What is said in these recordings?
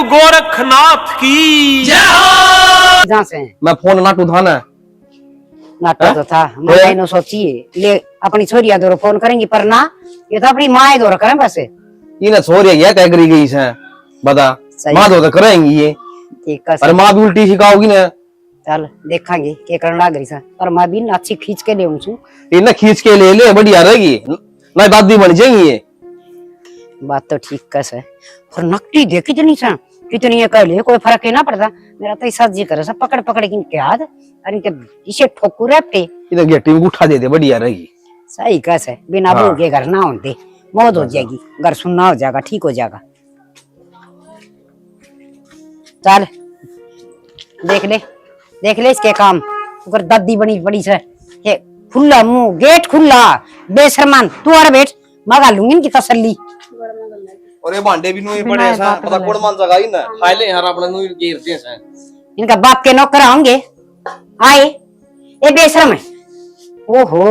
गोरखनाथ की जय हो। जहाँ से मैं फोन ना उठाना नाटक तो था मैंने सोची ले अपनी छोरिया दो फोन करेंगी पर ना ये तो अपनी माँ दो करें बस इन्हें छोरी क्या कह करी गई से बता माँ तो करेंगी ये ठीक है पर माँ भी उल्टी सिखाओगी ना चल देखेंगे क्या करना लग रही सा पर माँ भी अच्छी खींच के ले उनसे इन्हें खींच के ले बढ़िया रहेगी ना दादी बन जाएंगी ये बात तो ठीक कैसे और नकटी देख कितनी सा कितनी ये कह ले कोई फर्क ही ना पड़ता मेरा तो ऐसा जी करे सब पकड़ पकड़ के इनके हाथ और इनके इसे ठोकू रहे इधर गेटी में उठा दे बढ़िया रहेगी सही कैसे बिना बहू के घर ना होते मौत हो जाएगी घर सुनना हो जाएगा ठीक हो जाएगा चल देख ले इसके काम अगर दादी बनी बड़ी से ये खुला मुंह गेट खुला बेशरमान तू और बैठ मगा लूंगी इनकी तसल्ली और ये भांडे भी नुई पड़े ऐसा पता कौन मान जगह ही ना खाले यार अपना नुई गिरते हैं इनका बाप के नौकर होंगे आए ये बेशरम है ओहो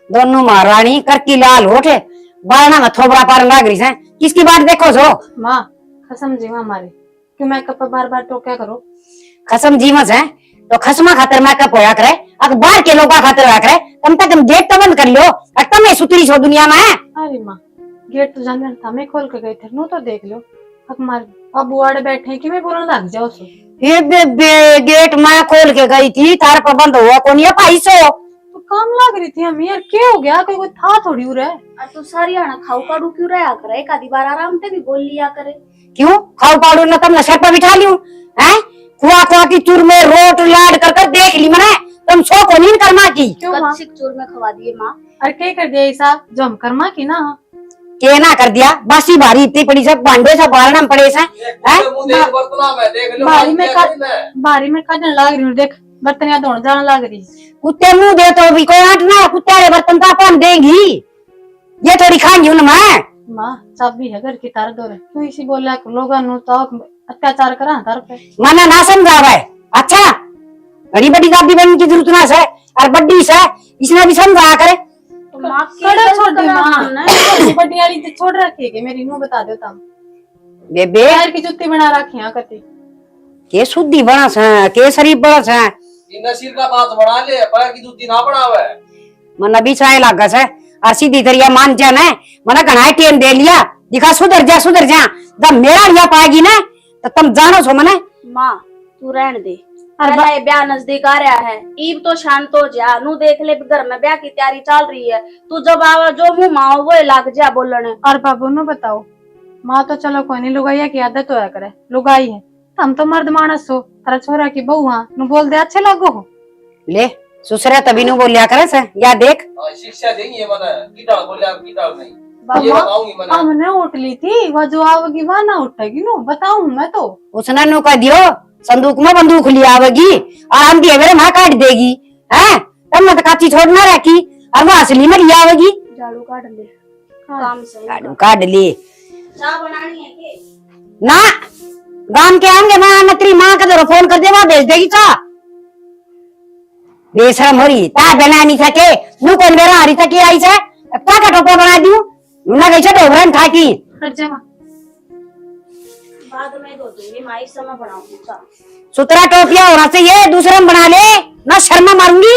दोनों महारानी करकी लाल होठे बारना में थोबड़ा पार लाग रही है किसकी बात देखो जो माँ कसम जी हमारे क्यों मेकअप बार बार टोक्या करो खसम जीमस है तो खसमा खातर मेकअप होया करे अखबार के लोग खातर होया करे कम तक तुम गेट तो बंद कर लो अटम में सुतरी छो दुनिया में अरे माँ गेट तो जानवर था मैं खोल के गई थे नो तो देख लो हमारे अब बुआड़े बैठे कि मैं बोलने लग जाओ सो ये गेट मैं खोल के गई थी तार पर बंद हुआ कौन ये पैसो तो काम लग रही थी हम यार क्या हो गया कोई था थोड़ी उरे तो सारी आना खाऊ काडू क्यों रहा करे एक आधी बार आराम से भी बोल लिया करे क्यों खाऊ पाड़ू ना तुम नशे पर बिठा लियो हैं खुआ खुआ की चूर में रोट लाड कर देख ली मैंने तुम सो को नींद कर्मा की कच्ची चूर में खवा दिए माँ अरे क्या कर दिया ऐसा जो हम कर्मा की ना के ना कर दिया बासी भारी इतनी पड़ी सब भांडे सब बारना पड़े से बारी में काटने लग रही हूँ देख बर्तनिया धोने जाने लग रही कुत्ते मुंह दे तो भी कोई हटना कुत्ते वाले बर्तन तो अपन देंगी ये थोड़ी खाएंगी उन मैं माँ चाबी है घर की तार दो तू इसी बोला लोग तो अत्याचार करा तार पे मना ना समझावे अच्छा बड़ी बड़ी दादी बनने की जरूरत ना है और बड्डी से इसने भी समझाया करे छोड़ दी माँ बड़ी वाली छोड़ रखी है मेरी नो बता दो तुम बेबे पैर की जुत्ती बना रखी है कति के शुद्धि बना से के शरीफ बना से नसीर का बात बना ले पैर की जूती ना बनावे मन अभी चाहे लागा से और सीधी तरिया मान जा ना मना घणाई टेम दे लिया दिखा सुधर जा जब मेरा लिया पाएगी ना तो तुम जानो छो मने माँ तू रहने दे अरे ब्याह नजदीक आ रहा है ईब तो शांत हो जा नू देख ले घर में ब्याह की तैयारी चल रही है तू जब आवा जो मुंह माओ वो लाग जा बोलने और बाबू नो बताओ माँ तो चलो कोई नहीं लुगाइया की आदत होया करे लुगाई है हम तो मर्द मानस हो तारा छोरा की बहू हाँ नु बोल दे अच्छे लगो हो ले सुसरा तभी नु बोलिया करे से या देख शिक्षा देंगे मने कीटा बोलिया कीटा नहीं हमने उठ ली थी वो जो आवेगी वह ना उठेगी नो बताऊं मैं तो उसने नु कह दियो संदूक में बंदूक ली आवेगी और हम दिए मेरे माँ काट देगी हैं तब मैं तो काची छोड़ना रखी और वो असली में लिया आवेगी झाड़ू काट ले काम सही झाड़ू काट ली चाय बनानी है के ना गांव के आएंगे मैं नकरी माँ का तो फोन कर दे वहाँ भेज देगी चा बेशरम हो रही ता बना नहीं सके नू कौन मेरा हरी तक आई से क्या का टोपा बना दूं ना कैसे डोबरन खाती बाद में दो दूंगी माँ इस समय बनाऊंगी चाय सुतरा टोपिया होना चाहिए दूसरे में बना ले ना शर्मा मारूंगी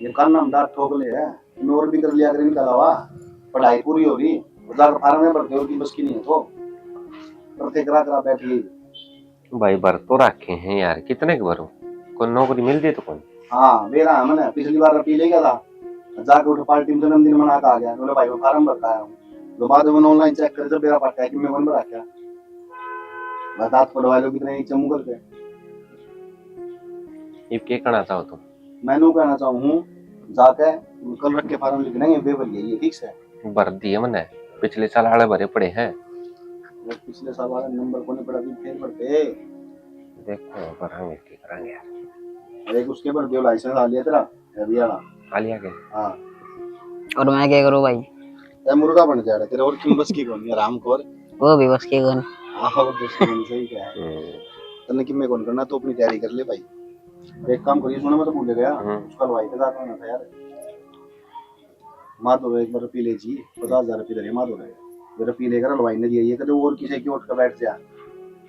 ये कल नामदार ठोक ले है और भी कर लिया करें इनके अलावा पढ़ाई पूरी होगी हजार फार्म में भर्ती होगी बस की नहीं है तो प्रत्येक करा बैठी भाई भर तो रखे हैं यार कितने के भरो कोई नौकरी मिल जाए तो कौन हाँ मेरा है मैंने पिछली बार पी ले गया था जाके उठ पार्टी में जन्मदिन मना के आ गया बोले भाई वो फार्म भरता है तो बाद में ऑनलाइन चेक कर जब मेरा पट्टा है कि मैं वन भरा क्या बता पढ़वा लो कितने नीचे मुंह करके ये क्या कहना चाहो तुम मैंने कहना चाहूँ जाके कल रख के फार्म लिखना है वे भर ये ठीक से भर दिए मैंने पिछले साल आड़े भरे पड़े हैं पिछले साल वाला नंबर को नहीं पड़ा फेल भरते देखो भरांगे क्या करेंगे यार एक उसके पर जो लाइसेंस आ लिया तेरा अभी आना आ लिया के हाँ और मैं क्या करूँ भाई ते मुर्गा बन जा रहा तेरे और क्यों बस की कौन है रामखोर वो भी बस के गन आहो बस की सही क्या है तने कि मैं कौन करना तो अपनी तैयारी कर ले भाई एक काम करिए सुना मैं तो भूल गया उसका लवाई के साथ होना था यार मार दो एक बार पी ले जी 50,000 रुपये दे मार दो जरा पी लेकर लवाई ने दिया ये कदे और किसी की उठ कर बैठ जा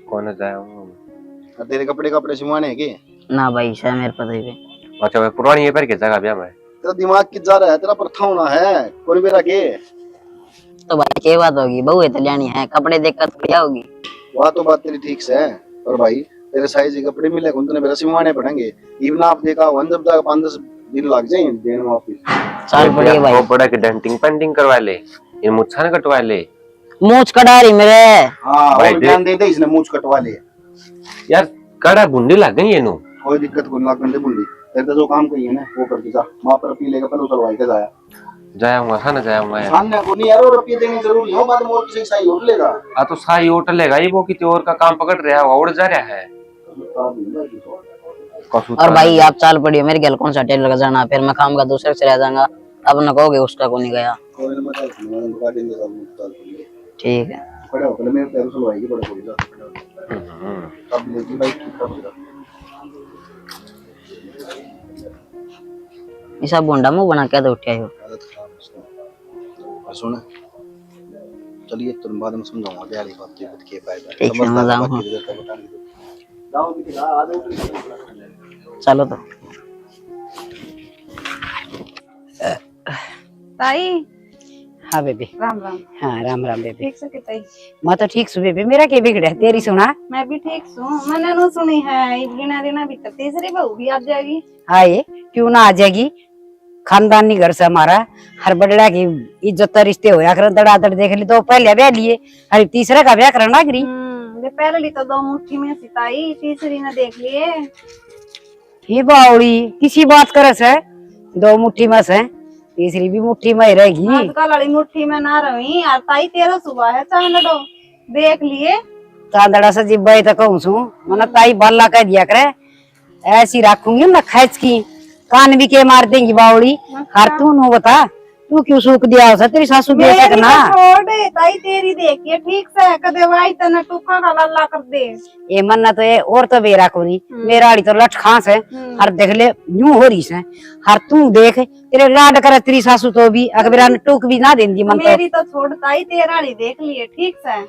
कौन जाया तेरे कपड़े कपड़े सिलवाने हैं के? ना भाई शायद मेरे पता ही अच्छा मैं पुरानी ये पर के जगह ब्याह में तेरा दिमाग किस जा रहा है? तेरा प्रथा होना है कोई मेरा के? तो भाई क्या बात होगी, बहू इतालियानी है, कपड़े देखकर बढ़िया होगी। वह तो बात तेरी ठीक से है, और भाई तेरे साइज के कपड़े मिले कौन तूने मेरा सिलवाने पड़ेंगे। इवन आप देखा वन जब तक 5-10 दिन लग जाए देने में वापस। चल बढ़िया भाई, वो बड़ा की डेंटिंग पेंटिंग करवा ले, ये मुच्छा न कटवा ले। मूछ कटा रही मेरे। हाँ भाई और ध्यान दे दे इसने मूछ कटवा ले। यार कड़ा बुंडी लग गई ये नु। कोई दिक्कत को ना करने बुल्ली, तेरे तो जो काम कही है ना वो कर दीजा। मां पर पी लेगा पहले उतरवाई के जाया जाऊंगा खाना जाऊंगा यार। सामने को नहीं यार, और रुपये देने जरूरी हो, बाद में और किसी सही होट लेगा। आ तो साई होटल लेगा ये, वो किसी और का काम पकड़ रहा है, उड़ जा रहा है। और भाई आप चाल पड़ी मेरे गल कौन सा टेलर का जाना, फिर मैं काम का दूसरे से रह जाऊंगा। अब न कहोगे उसका को नहीं गया। ठीक है खड़े हो पहले मेरे पैरों से लवाएगी बड़ा कोई जा अब लेगी भाई ठीक कर। ऐसा बोंडा मुंह बना के तो उठे हो। सुन चलिए तुम बाद में समझाऊंगा क्या वाली बात है के फायदा। ठीक है मैं जाऊंगा। चलो तो ताई हाँ बेबी। राम राम। हाँ राम राम बेबी। ठीक से के ताई? मैं तो ठीक सु बेबी, मेरा क्या बिगड़ा है, तेरी सुना। मैं भी ठीक हूँ। मैंने नो सुनी है गिना देना भीतर तीसरी बहू भी आ जाएगी। हाँ ये क्यों ना आ जाएगी, खानदानी घर से हमारा हर बड़ड़ा की इज्जत रिश्ते होया कर। दड़ादड़ देख ली तो पहले ब्याह लिए, हर तीसरे का ब्याह करना गिरी। ये पहले तो 2 मुट्ठी में सिताई, तीसरी ने देख लिए। ये बावड़ी किसी बात करस है, 2 मुट्ठी में से तीसरी भी मुट्ठी में ही रहेगी। आजकल वाली मुट्ठी में ना रही यार ताई, तेरा सुबह है चांदड़ो देख लिए। चांदड़ा से जिब्बा तो कहूँ सू मन ताई बाला कह दिया करे, ऐसी रखूंगी ना खैच की कान भी के मार देंगी बावड़ी। हर तू नो बता तू क्यों सूख दिया हो तेरी सासू भी ऐसा करना। छोड़ दे ताई, तेरी देखिए ठीक से कदे वाई तना टुका का लल्ला कर दे। ये मन्ना तो ये और तो बेरा को नहीं, मेरा आड़ी तो लठ खास है। हर देख ले यूं हो रही है, हर तू देख तेरे लाड करे तेरी सासू तो भी अकबरा ने टूक भी ना देंगी मन। मेरी तो छोड़ ताई, तेरा आड़ी देख लिए ठीक से।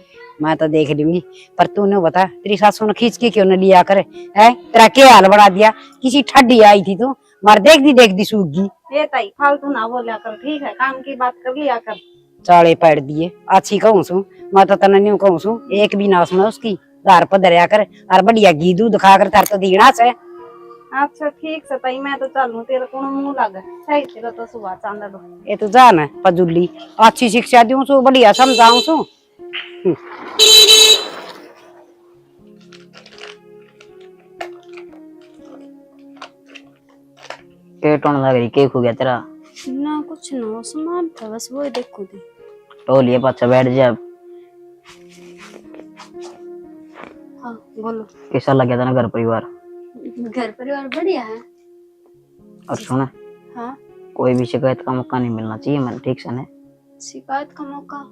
मैं तो देख लूंगी पर तूने बता तेरी सासू ने खींच के क्यों न लिया करे है, तेरा क्या हाल बढ़ा दिया। किसी ठड्डी आई थी तू मार देख दी सूख गई। ये ताई फालतू ना बोला कर ठीक है, काम की बात कर लिया कर। चाले पैर दिए अच्छी कहूँ सू, मैं तो तना न्यू कहूँ सू एक भी ना सुना उसकी। घर पर दरिया कर और बढ़िया घी दूध खा कर तार तो दीना से। अच्छा ठीक से ताई, मैं तो चलूं, तेरे को मुंह लगे सही तेरा तो सुबह चांदा दो। ये तो जान है पजुली, अच्छी शिक्षा दूं सू बढ़िया समझाऊं सू। टोन लग रही केक हो गया तेरा ना कुछ ना सामान था बस वो देखो दे। टोलिए पाछा बैठ जा। हाँ बोलो। कैसा लग गया था ना घर परिवार? घर परिवार बढ़िया है। और सुना हाँ कोई भी शिकायत का मौका नहीं मिलना चाहिए मैंने, ठीक से ने? शिकायत का मौका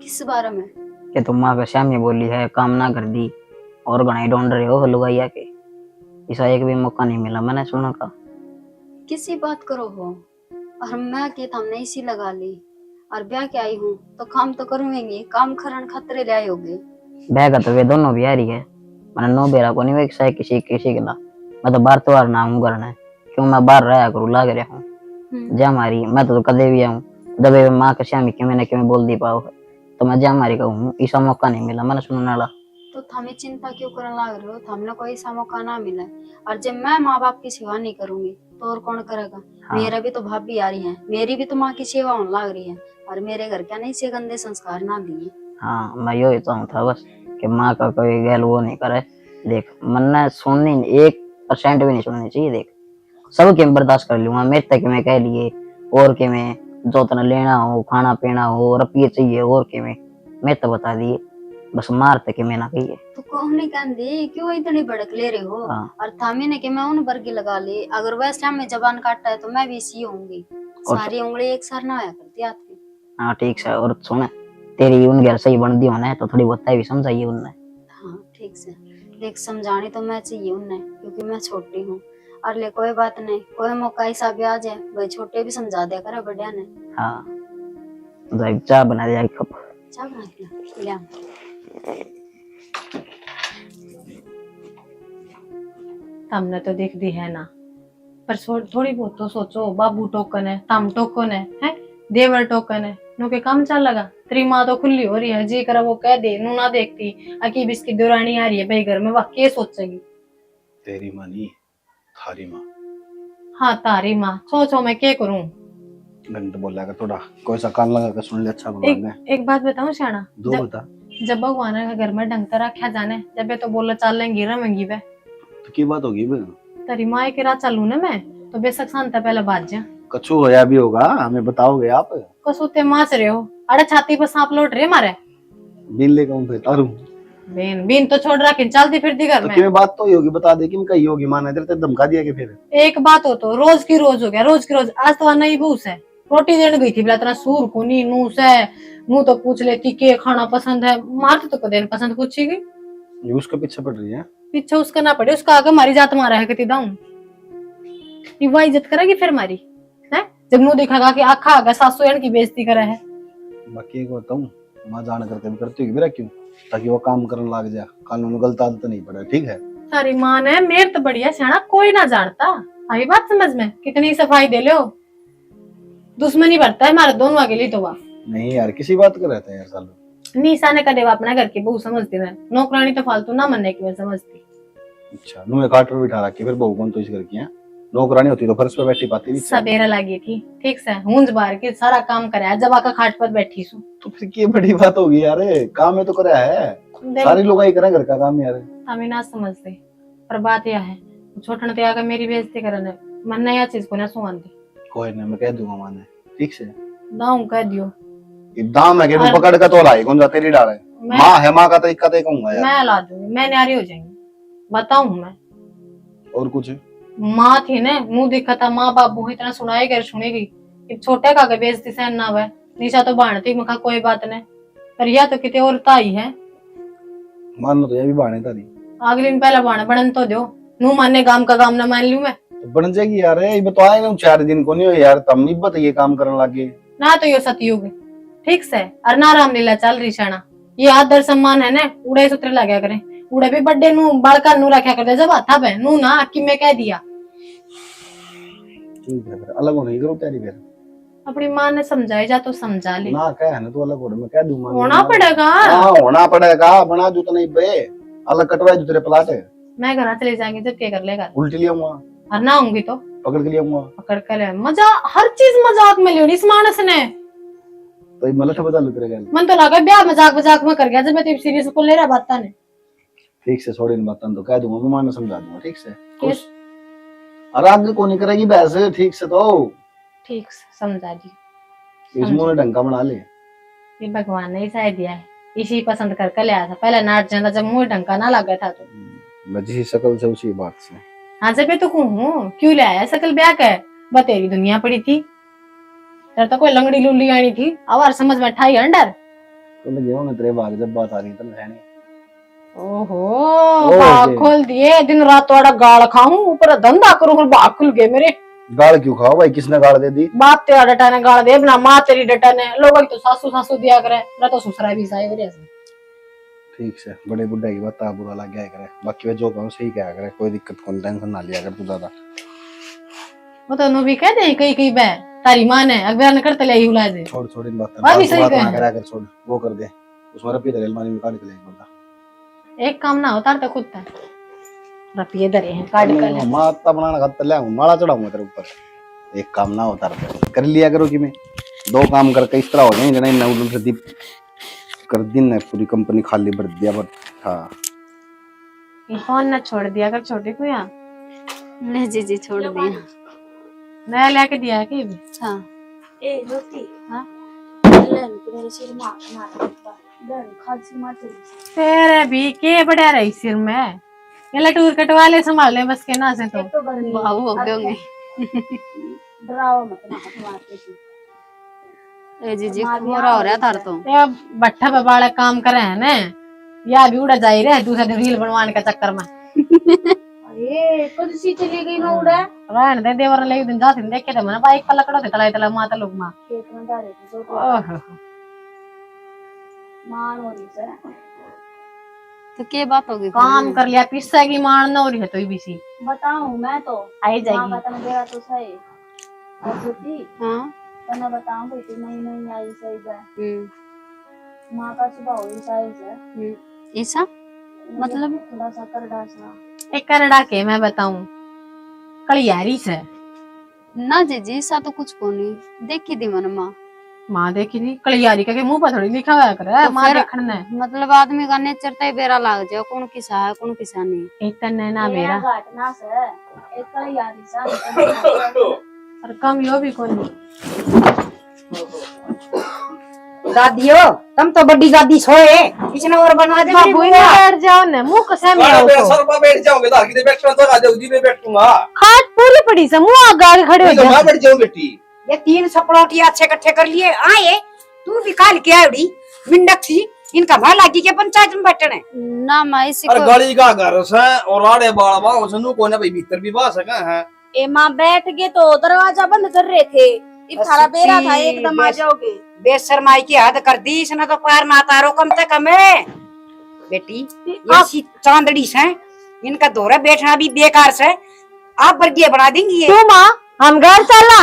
किस बारे में? कि तुम माँ का श्यामी बोली है काम ना कर दी और गणाई ढूंढ रहे हो लुगाइया के, ऐसा एक भी मौका नहीं मिला मैंने सुना का। किसी बात करो हो और मैं के हमने इसी लगा ली और ब्याह के आई हूँ तो काम तो करूंगी, काम खरण खतरे ले आई होगी। ब्याह का तो वे दोनों भी आ रही है, मैंने नो बेरा को नहीं वे किसी किसी के ला। मैं तो बार तो ना हूँ करना है क्यों मैं बाहर रहा करूँ लाग रहा हूँ जा मारी। मैं तो कदे भी आऊँ दबे माँ का श्यामी क्यों मैंने क्यों बोल दी पाओ तो मैं जा मारी कहूँ, ऐसा मौका नहीं मिला मैंने सुनने वाला। तो हमें चिंता क्यों करने लग रहे हो? हमने कोई ऐसा मौका ना मिला और जब मैं माँ बाप की सेवा नहीं करूंगी तो और कौन करेगा? हाँ। मेरा भी तो भाभी आ रही है, मेरी भी तो माँ की सेवा होने लग रही है और मेरे घर क्या नहीं से गंदे संस्कार ना दिए। हाँ मैं यही चाहूँ था बस कि माँ का कोई गैल वो नहीं करे। देख मन सुननी 1% भी नहीं सुननी चाहिए। देख सब के बर्दाश्त कर लूंगा, मेरे तक मैं कह लिए और के मैं जो तना लेना हो खाना पीना हो रुपये चाहिए और के मैं तो बता दिए बस मार तक मैं ना कही। तो कौन नहीं कहते क्यों इतनी भड़क ले रहे हो? हाँ। और थामे ने कि मैं उन वर्गी लगा ले, अगर वैसे टाइम में जबान काटता है तो मैं भी इसी होंगी। सारी उंगली एक सार ना आया करती हाथ में। हाँ ठीक है। और सुन तेरी उन घर सही बन दी होना है तो थोड़ी बहुत भी समझाइए उनने। हाँ ठीक से देख समझानी तो मैं चाहिए उन्हें क्योंकि मैं छोटी हूँ और ले कोई बात नहीं, कोई मौका ऐसा भी आ जाए भाई छोटे भी समझा दिया करे बढ़िया ने। हाँ चाय बना दिया एक कप। चाय बना के ले आ। हमने तो देख दी है ना, पर थोड़ी बहुत तो सोचो। बाबू टोकन है, तम टोकन है देवर टोकन है, नो के काम चल लगा। तेरी माँ तो खुली हो रही है, जी करा वो कह दे, नू ना देखती अकीब इसकी दुरानी आ रही है भाई घर में, वह के सोचेगी। तेरी माँ नहीं, थारी माँ। हाँ तारी माँ, सोचो मैं क्या करूं। घंटे बोला कर थोड़ा, कोई सा कान लगा कर सुन ले। अच्छा भगवान ने एक बात बताऊं श्याणा, दो बता। जब भगवान का घर में ढंग से रखा जाने, जब ये तो बोला चाल लेंगी रमेंगी वे, तो की बात होगी बे? तेरी माँ के राह चालू ना मैं तो बेशक शांता पहले बात जा। कछु होया भी होगा, हमें बताओगे आप? कसुते मास रहे हो, अरे छाती पर सांप लौट रहे मारे। बिन ले कहूँ फिर तारू बेन बीन तो छोड़ रखी, चलती फिरती घर तो में। कि बात तो ही होगी, बता दे कि कही होगी। माना तेरे ते धमका दिया कि फिर एक बात हो तो रोज की रोज हो गया, रोज की रोज। आज तो नई बूस है, रोटी देने गई थी बोला तेरा सूर को नी नूस है, मुंह तो पूछ लेती के खाना पसंद है, मारती तो कदे पसंद पूछेगी। ये उसके पीछे पड़ रही है। पीछे उसका ना पड़े, उसका आगे मारी जात मारा है कती दाऊं, वह इज्जत करेगी फिर मारी है। जब मुंह दिखागा कि आखा आगा सासू एन की बेइज्जती करे है। बाकी एक बताऊं, माँ जान करके भी करती होगी मेरा, क्यों? ताकि वो काम करने लग जाए, कानून में गलत आदत नहीं पड़े, ठीक है? सारी माँ ने मेरे तो बढ़िया सियाना कोई ना जानता। आई बात समझ में, कितनी सफाई दे लो, दुश्मनी बढ़ता है हमारे दोनों के लिए तो वाह। नहीं यार, किसी बात कर रहते हैं यार सालों। निशा ने कदे अपना घर की बहू समझती मैं, नौकरानी तो फालतू ना मनने की मैं समझती। अच्छा, नुए काट पर बिठा रखी, फिर बहू कौन तो इस घर की है? नौकरानी होती तो फर्श पे बैठी पाती नहीं। सवेरा लगी थी ठीक से, हूंज बार के सारा काम कराया, जब आका खाट पर बैठी सू। तो फिर की बड़ी बात होगी यार, काम है तो कराया है, सारी लोग ही करें घर का काम यार। हमें ना समझते, पर बात यह है छोटन ते आकर मेरी बेइज्जती करने मन नया चीज को ना सुन दे। कोई नहीं, मैं कह दूंगा माने, ठीक से दाऊं कह दियो। दाम है कि तू पकड़ का तो लाई कौन जा तेरी डाल है। माँ है, माँ का तरीका तो कहूंगा यार। मैं ला दूंगी, मैं न्यारी हो जाएंगी, बताऊं मैं। और कुछ माँ थी ने मुंह दिखा था, माँ बाबू इतना सुनाई कर सुनेगी, छोटे का बेइज्जती सहन ना हुआ। निशा तो बाणती मखा कोई बात नहीं, पर यह तो कितने और ताई है। मान लो तो ये भी बाणे तारी, अगले दिन पहला बाण बनन तो दो, नू मानने काम का काम ना मान लू मैं तो बन जाएगी यार। ये बताए ना 4 दिन को नहीं हो यार, तब नहीं बताइए काम करने लगे ना। तो यो सतयुग ठीक से और ना रामलीला चल रही शाना, ये आदर सम्मान है ना, उड़े सूत्र लगा करे, उड़े भी बड्डे नू बड़का नू रखा करते, जब आता बे नू ना कि मैं कह दिया। ठीक है, फिर अलग होने की जरूरत है। फिर अपनी माँ ने समझाई जा तो समझा ली, ना कह है ना तो अलग हो, मैं कह दूंगा। होना पड़ेगा। हाँ होना पड़ेगा, बना दू तो नहीं बे, अलग कटवाए तेरे प्लाट है। मैं घर चले जाएंगे जब क्या कर लेगा, उल्टी ले आऊंगा, और ना होंगी तो पकड़ के ले आऊंगा। पकड़ कर ले। मजा हर चीज मजाक में लियो इस मानस ने। तो मलठ बता लू तेरे गल। मन तो लगा ब्याह मजाक मजाक में कर गया, जब मैं तेरी सीरियस को ले रहा बात ने। ठीक से छोड़ इन बातों तो कह दूंगा, मैं माने समझा दूंगा, ठीक से खुश। और आगे को नहीं करेगी बहस, ठीक से तो ठीक से समझा दी। इस मुंह ने ढंका बना ले, ये भगवान ने ही शायद दिया है, इसी पसंद करके ले आया था। पहले नाट जाता जब मुंह ढंका ना लगा था तो मैं जिसी शकल से उसी बात से। हाँ जब तो हूँ क्यों ले आया सकल ब्याह का, बतेरी दुनिया पड़ी थी, तेरे तो कोई लंगड़ी लुल्ली आनी थी, अब समझ में ठाई अंडर तो लगे होंगे तेरे बाग जब बात आ रही तो है नहीं। ओहो बाग खोल दिए, दिन रात थोड़ा गाल खाऊं, ऊपर धंधा करूं, बाग खुल गए मेरे। गाल क्यों खाओ भाई, किसने गाल दे दी? बाप तेरा डटा ने गाल दे, ना माँ तेरी डटा ने, लोगों की तो सासू सासू दिया करे, ना तो ससुरा भी साई वजह से। ठीक से बड़े बुढ़े की बात बुरा लग गया करे, बाकी वे जो कहूं सही क्या करे, कोई दिक्कत कौन, टेंशन ना लिया कर तू ज्यादा। वो तो नो भी कह दे कई कई बे तारी मां ने अखबार ने करते ले ही उला दे। छोड़ छोड़ इन बातें, बात भी सही कह करा कर, छोड़ वो कर दे, उसमें रपी तेरे अलमारी में काट के ले बंदा। एक काम ना होता तो खुद था रपिए दरे हैं काट कर ले। माता बनाना खातर ले आऊं, माला चढ़ाऊंगा तेरे ऊपर। एक काम ना होता रहता कर लिया करो कि मैं 2 काम करके इस तरह हो जाए जना नौडल से दीप कर दिन ने पूरी कंपनी खाली भर दिया। बट हाँ ये फोन ना छोड़ दिया कर छोटे को यहाँ। नहीं जी छोड़ दिया। नया लेके दिया है कि हाँ ए रोटी हाँ ले मेरे सिर में मार दर खांसी मार तेरे भी के बढ़िया रही सिर में, ये लटूर कटवा ले संभाल ले बस के ना से तो बाबू हो गए होंगे। डराओ मत ना मारते ए जी खोरा हो रहा था तो ये बट्ठा पे बाड़े काम करे हैं ने, या भी उड़ा जा रहे दूसरे दिन रील बनवाने के चक्कर में। अरे कद सी चली गई ना उड़ा रहन दे देवर ले दिन जात देखे थे मैंने बाइक पर लकड़ो थे तलाई तला माता लोग मां खेत में डाले थे तो ओहो मान हो रही है। तो क्या बात होगी? काम कर लिया पिस्सा की मान ना हो रही है तो भी सी बताऊं मैं तो आई माँ जाएगी। का तने बेरा तो सही और ज्योति हाँ। तने बताऊं भाई तू नहीं आई सही है। हम्म। माँ का स्वभाव ही सही है। ऐसा मतलब? थोड़ा सा करड़ा सा। एक करड़ा के मैं बताऊं कलियारी से ना जीजी ऐसा तो कुछ को नहीं देखी थी मैंने माँ। माँ देखी थी कलियारी का के मुंह पर थोड़ी लिखा हुआ करे तो माँ फिर- देखना है। मतलब आदमी का नेचर तो बेरा लाग जाओ कौन किसा है कौन किसा नहीं। इतना ना मेरा घाटना से एक कलियारी सा और कम यो भी कोई नहीं। दादियो तुम तो बड़ी दादी सोए इसने और बनवा दे मेरी बाबू बुआ। बैठ जाओ ना मुंह कसे में आओ तो सर पर बैठ जाओगे तो आगे बैठ कर आ जाओगी मैं बैठूंगा। खाट पूरी पड़ी से मुंह आगे आगे खड़े हो नहीं तो जाओ। मैं बैठ जाऊं बेटी। ये 3 सपड़ोटी अच्छे इकट्ठे कर लिए आए तू भी काल के आउड़ी मिंडक थी इनका भाला लागी के पंचायत में बैठने। ना माँ इसी अरे को गली का घर से और आड़े बाड़वा उसनु को ना भाई भीतर भी बा सका है। ए माँ बैठ गए तो दरवाजा बंद कर रहे थे। इब थारा बेरा था एकदम आ जाओगे। बेशर्माई की हद कर दी इसने तो पार ना तारो कम से कम है बेटी। ये सी चांदड़ी से इनका दौरा बैठना भी बेकार से आप वर्गीय बना देंगी ये। तू माँ हम घर चलना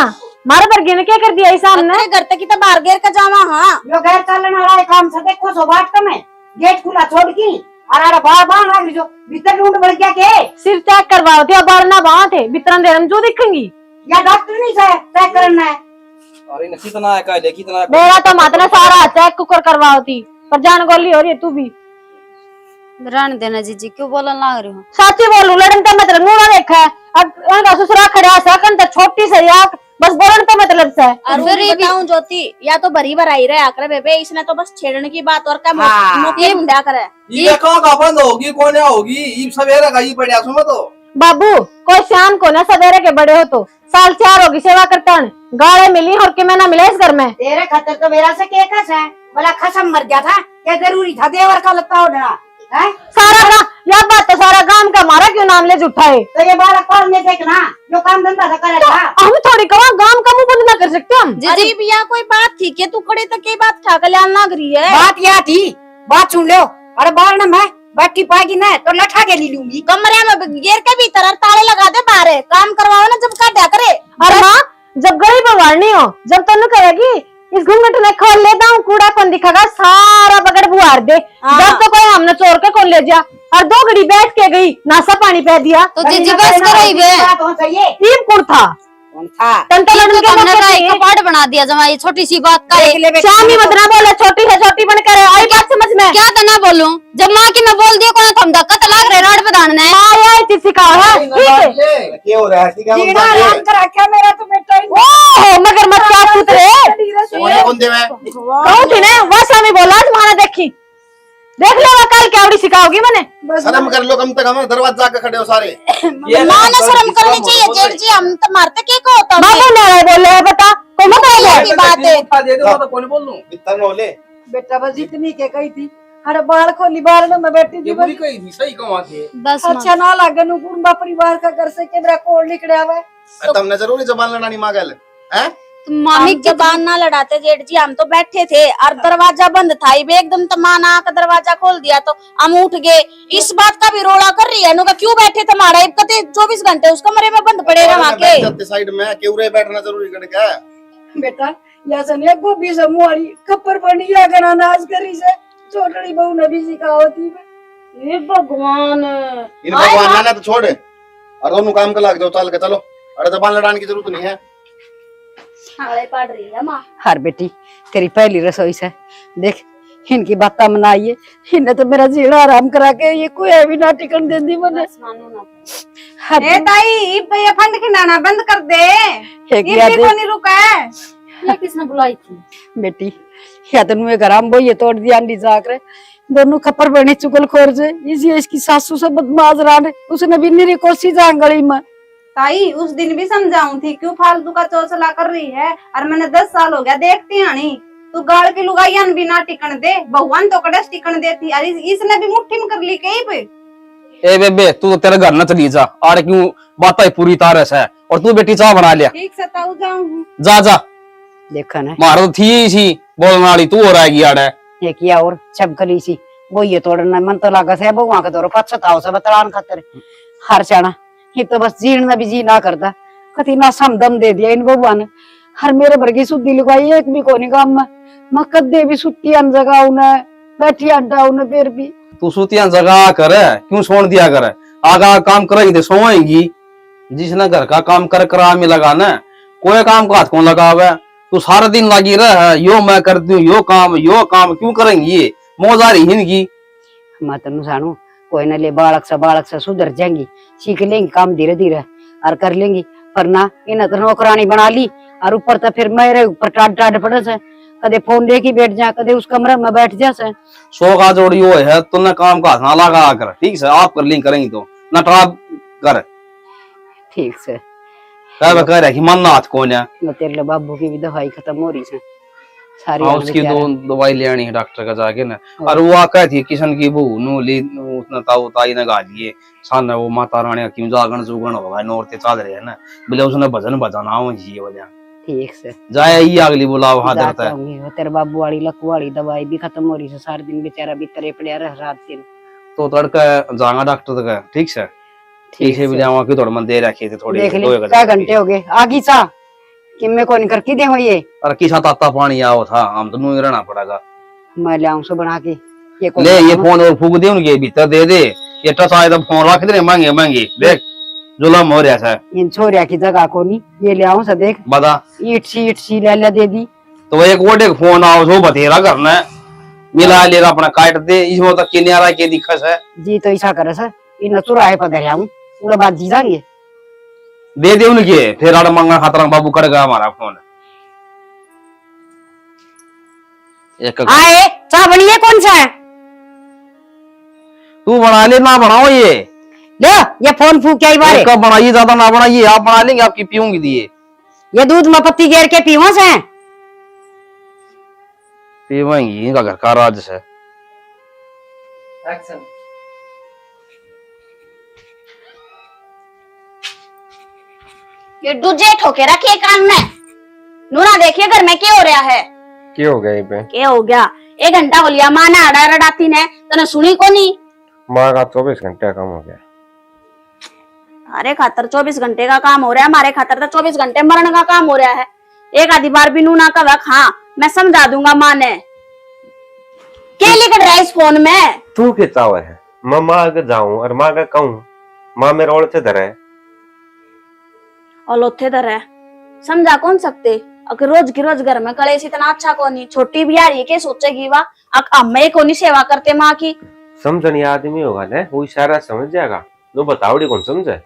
मारे पर गिन क्या कर दिया इस सामने अपने घर तक की तो बाहर घेर का जावा। हाँ जो घर चलने वाला है काम से देखो सो बात कम है गेट खुला छोड़ की और अरे बाहर बाहर आ जो भीतर ढूंढ बढ़ गया के सिर्फ चेक करवाओ थे बाहर ना बाहर थे बितरन दे हम जो दिखेंगी या डॉक्टर नहीं से चेक करना है। अरे न कितना है का कितना है। मेरा तो मातना सारा चेक कुकर करवाओ थी पर जान गोली हो रही है तू भी रहने देना जीजी क्यों बोलने लग रही हो? साची बोलू लड़न तो मतलब मुंह ना देखा है अब उनका ससुरा खड़ा सकन तो छोटी से या बस बोलन तो मतलब से और वो भी बताऊं ज्योति या तो भरी भराई रहा करे बेबे इसने तो बस छेड़ने की बात और क्या हाँ। मौके ढूंढा करे। ये कहां का बंद होगी कौन होगी ये सवेरे का ही पड़िया सुनो तो। बाबू कोई शाम को ना सवेरे के बड़े हो तो 4 होगी सेवा करता गाड़े मिली और के मैं ना मिले इस घर में तेरे खातर तो मेरा से के कस है बोला खसम मर गया था क्या जरूरी था देवर का लत्ता उड़ना है। सारा यह बात तो सारा गांव का हमारा क्यों नाम ले झूठा है तो ये बालक कौन ने देखना जो काम धंधा था करे था। हम थोड़ी कहा गांव का मुंह बंद ना कर सकते हम अरे भैया कोई बात थी कि तू खड़े तक की बात क्या कल्याण लग रही है। बात यह थी बात सुन लो अरे बाहर ना मैं बैठी पाएगी ना तो लठा के ले लूंगी। कमरे में घेर के भीतर और ताले लगा दे बाहर काम करवाओ ना जब काटा करे। अरे माँ जब गली बवाड़नी हो जब तनु करेगी इस घूंघट में खोल लेता हूँ कूड़ा कौन दिखागा सारा बगड़ बुआर दे जब तो कोई हमने चोर के कौन ले जा और 2 घड़ी बैठ के गई नासा पानी पै दिया तो जीजी बस करो ही बे। बात हो चाहिए टीम कुड़ था कौन था तंता तो लड़न के तुमने मौके का पे एक कपाट बना दिया जमाई छोटी सी बात का देख ले बेटा। शामी मदना बोले छोटी है छोटी बन कर आई बात समझ में क्या तो ना बोलूं जब माँ की मैं बोल दिया कौन थम धक्का तो लग रहे रोड पे दाड़ने। आया इसी सिखा है ठीक है क्या हो रहा है ठीक है जीना आराम कर रखा मेरा तो बेटा ही ओह मगर मत क्या पुत्रे कौन दे मैं कौन थी ना वो शामी बोला तुम्हारा देखी देख ले वो कल क्या उड़ी सिखाओगी मैंने शर्म कर लो कम तक हम दरवाजा जाके खड़े हो सारे। माँ ने शर्म करनी चाहिए जेठ जी हम तो मारते के को होता है। बाबू ने बोले बता कोई मत ये की बात है। उठा दे दो तो कौन बोल लूं। इतना न होले बेटा बस इतनी के कही थी अरे बाल खोली बाल में बैठी ये थी बुरी कही थी सही कमा थे। बस माँ। अच्छा ना लागे नु कुंबा परिवार का घर से के मेरा कोड निकले आवे तुमने जरूरी जबान लड़ानी मां गल हैं तुम मामी हम जबान ना लड़ाते जेठ जी हम तो बैठे थे और दरवाजा बंद था इब एकदम तो माँ ने आकर दरवाजा खोल दिया तो हम उठ गए। इस बात का भी रोड़ा कर रही है नुका क्यों बैठे थे हमारा इब कहते 24 घंटे उस कमरे में बंद पड़े रहे वहाँ के साइड में क्यों रे बैठना जरूरी कर क्या बेटा या सने गोभी समूहरी खप्पर पड़ी या गना नाच करी से छोटड़ी बहू ने भी सिखावती में हे भगवान इन भगवान ना तो छोड़ और दोनों काम का लाग जाओ चल के चलो। अरे जबान लड़ाने की जरूरत नहीं है। हाले पड़ रही है माँ। हर बेटी तेरी पहली रसोई से देख इनकी बातें मनाइए इन्हें तो मेरा जीना आराम करा के ये कोई भी ना टिकन दे दी मैंने। ए ताई ये फंड खिलाना बंद कर दे ये को नहीं रुका है। ये किसने बुलाई थी? बेटी या तो नुए गराम बोई ये तोड़ दिया अंडी जाकर दोनों खपर बने चुगल खोर से इसी इसकी सासू से बदमाश रहा उसने भी मेरी कोशिश आंगली में ताई उस दिन भी समझाऊं थी क्यों फालतू का चौचला कर रही है और मैंने 10 साल हो गया देखती आनी तू गाड़ की लुगाइयान भी ना टिकन दे भगवान तो कड़स टिकन देती अरे इसने भी मुट्ठी में कर ली कहीं पे। ए बेबे तू तो तेरे घर न चली जा आरे क्यों बात पूरी तारस है और तू बेटी चाह बना लिया ठीक से ताऊ जाऊं जा जा देखा ना मारो तो थी सी बोलने वाली तू हो रहेगी आड़े ये किया और छपकली सी वो ये तोड़ना मन तो लगा से भगवान का दौर पछताओ से बतलान खातर हर चाना ये तो बस जीण भी जी ना करता कति ना समदम दे दिया इन भगवान ने हर मेरे वर्गी सुधी लुगाई एक भी कोनी काम में मैं कदे भी सुती अन जगह उन्हें बैठी अड्डा उन्हें फिर भी तू सुतियां जगा कर क्यों छोड़ दिया कर आगा काम करेगी तो सोएगी जिसने घर का काम कर करा में लगा ना कोई काम को हाथ कौन लगा हुआ है तू सारा दिन लगी रह यो मैं करती हूँ यो काम क्यों करेंगी ये मौज आ रही इनकी मैं तेन सानू कोई ना ले बालक से सुधर जाएंगी सीख लेंगी काम धीरे धीरे और कर लेंगी पर ना इन्हें तो नौकरानी बना ली और ऊपर तो फिर मेरे ऊपर टाट टाट पड़े से कदे फोन लेके बैठ जा कदे उस कमरे में बैठ जा से सो का जोड़ी वो है तुमने काम का हाथ ना लगा कर ठीक से आप कर लेंगे करेंगी तो ना ट्राप कर ठीक से कह रहे कि मन ना हाथ कौन है मैं तेरे लिए बाबू की भी दवाई खत्म हो रही है सारी हाँ, उसकी दवाई लेनी है डॉक्टर का जाके ना और वो आका थी किशन की बहू नु ली उसने ताऊ ताई ने गा दिए सामने वो माता रानी क्यों जागरण जुगण होगा नौरते चल रहे हैं ना बोले उसने भजन बजाना हो जी बोले ठीक से जाए ही अगली बुलाओ वहां जाता हूँ तेरे बाबू वाली लकू वाली दवाई भी खत्म हो रही है सारे दिन बेचारा भीतर पड़ा रह रात दिन तो तड़का जागा डॉक्टर तक ठीक से ठीक है भी जावा की थोड़ा मन दे रखी थी थोड़ी देख ले 4 घंटे हो गए आगी सा कि मैं को निकर की दे हो ये और किसा ताता पानी आओ था हम तो नू रहना पड़ेगा मैं ले आऊं सो बना के ये ले ये फोन और फूक दे उनके भीतर दे दे ये टच आए तो फोन रख दे महंगे महंगे देख जुलम हो रहा है इन छोरिया की जगह को नहीं ये ले आऊं सा देख बता ईट सी ले दे दी तो एक वोटे फोन आओ जो बतेरा करना है मिला लेगा अपना काट दे इसमें तो किनारा के दिक्कत है जी तो ऐसा करे सर इन चुराए पर दे आऊं पूरा बात जी जाएंगे दे दे उनके फिर आड़ मंगा खतरा बाबू करेगा हमारा फोन एक आए चाय बनिए कौन सा है तू बना ले ना बनाओ ये ले ये फोन फूक क्या बारे कब बनाइए ज्यादा ना बनाइए आप बना लेंगे आपकी पीऊंगी दिए ये दूध में पत्ती घेर के पीवा से पीवेंगी इनका घर का राज है ये दूजे ठोके रखे कान में नूरा देखिए घर में क्या हो रहा है क्या हो गया पे क्या हो गया 1 घंटा हो लिया माँ ने अड़ा रडाती ने तने सुनी को नहीं माँ का 24 घंटे कम हो गया अरे खातर 24 घंटे का काम हो रहा है हमारे खातर तो 24 घंटे मरण का काम हो रहा है एक आधी बार भी नूना का वक्त हाँ मैं समझा दूंगा माँ ने क्या लिख रहा है इस फोन में तू क्या चाव है मैं माँ के जाऊं और माँ का कहूं माँ मेरे ओर से धरे और लोथे दर है समझा कौन सकते अगर रोज की रोज घर में कलेश इतना अच्छा कोनी छोटी भी आ रही है क्या सोचेगी वाह अम्मे कोनी सेवा करते माँ की समझनी आदमी होगा ना वो इशारा समझ जाएगा नो बताओड़ी कौन समझे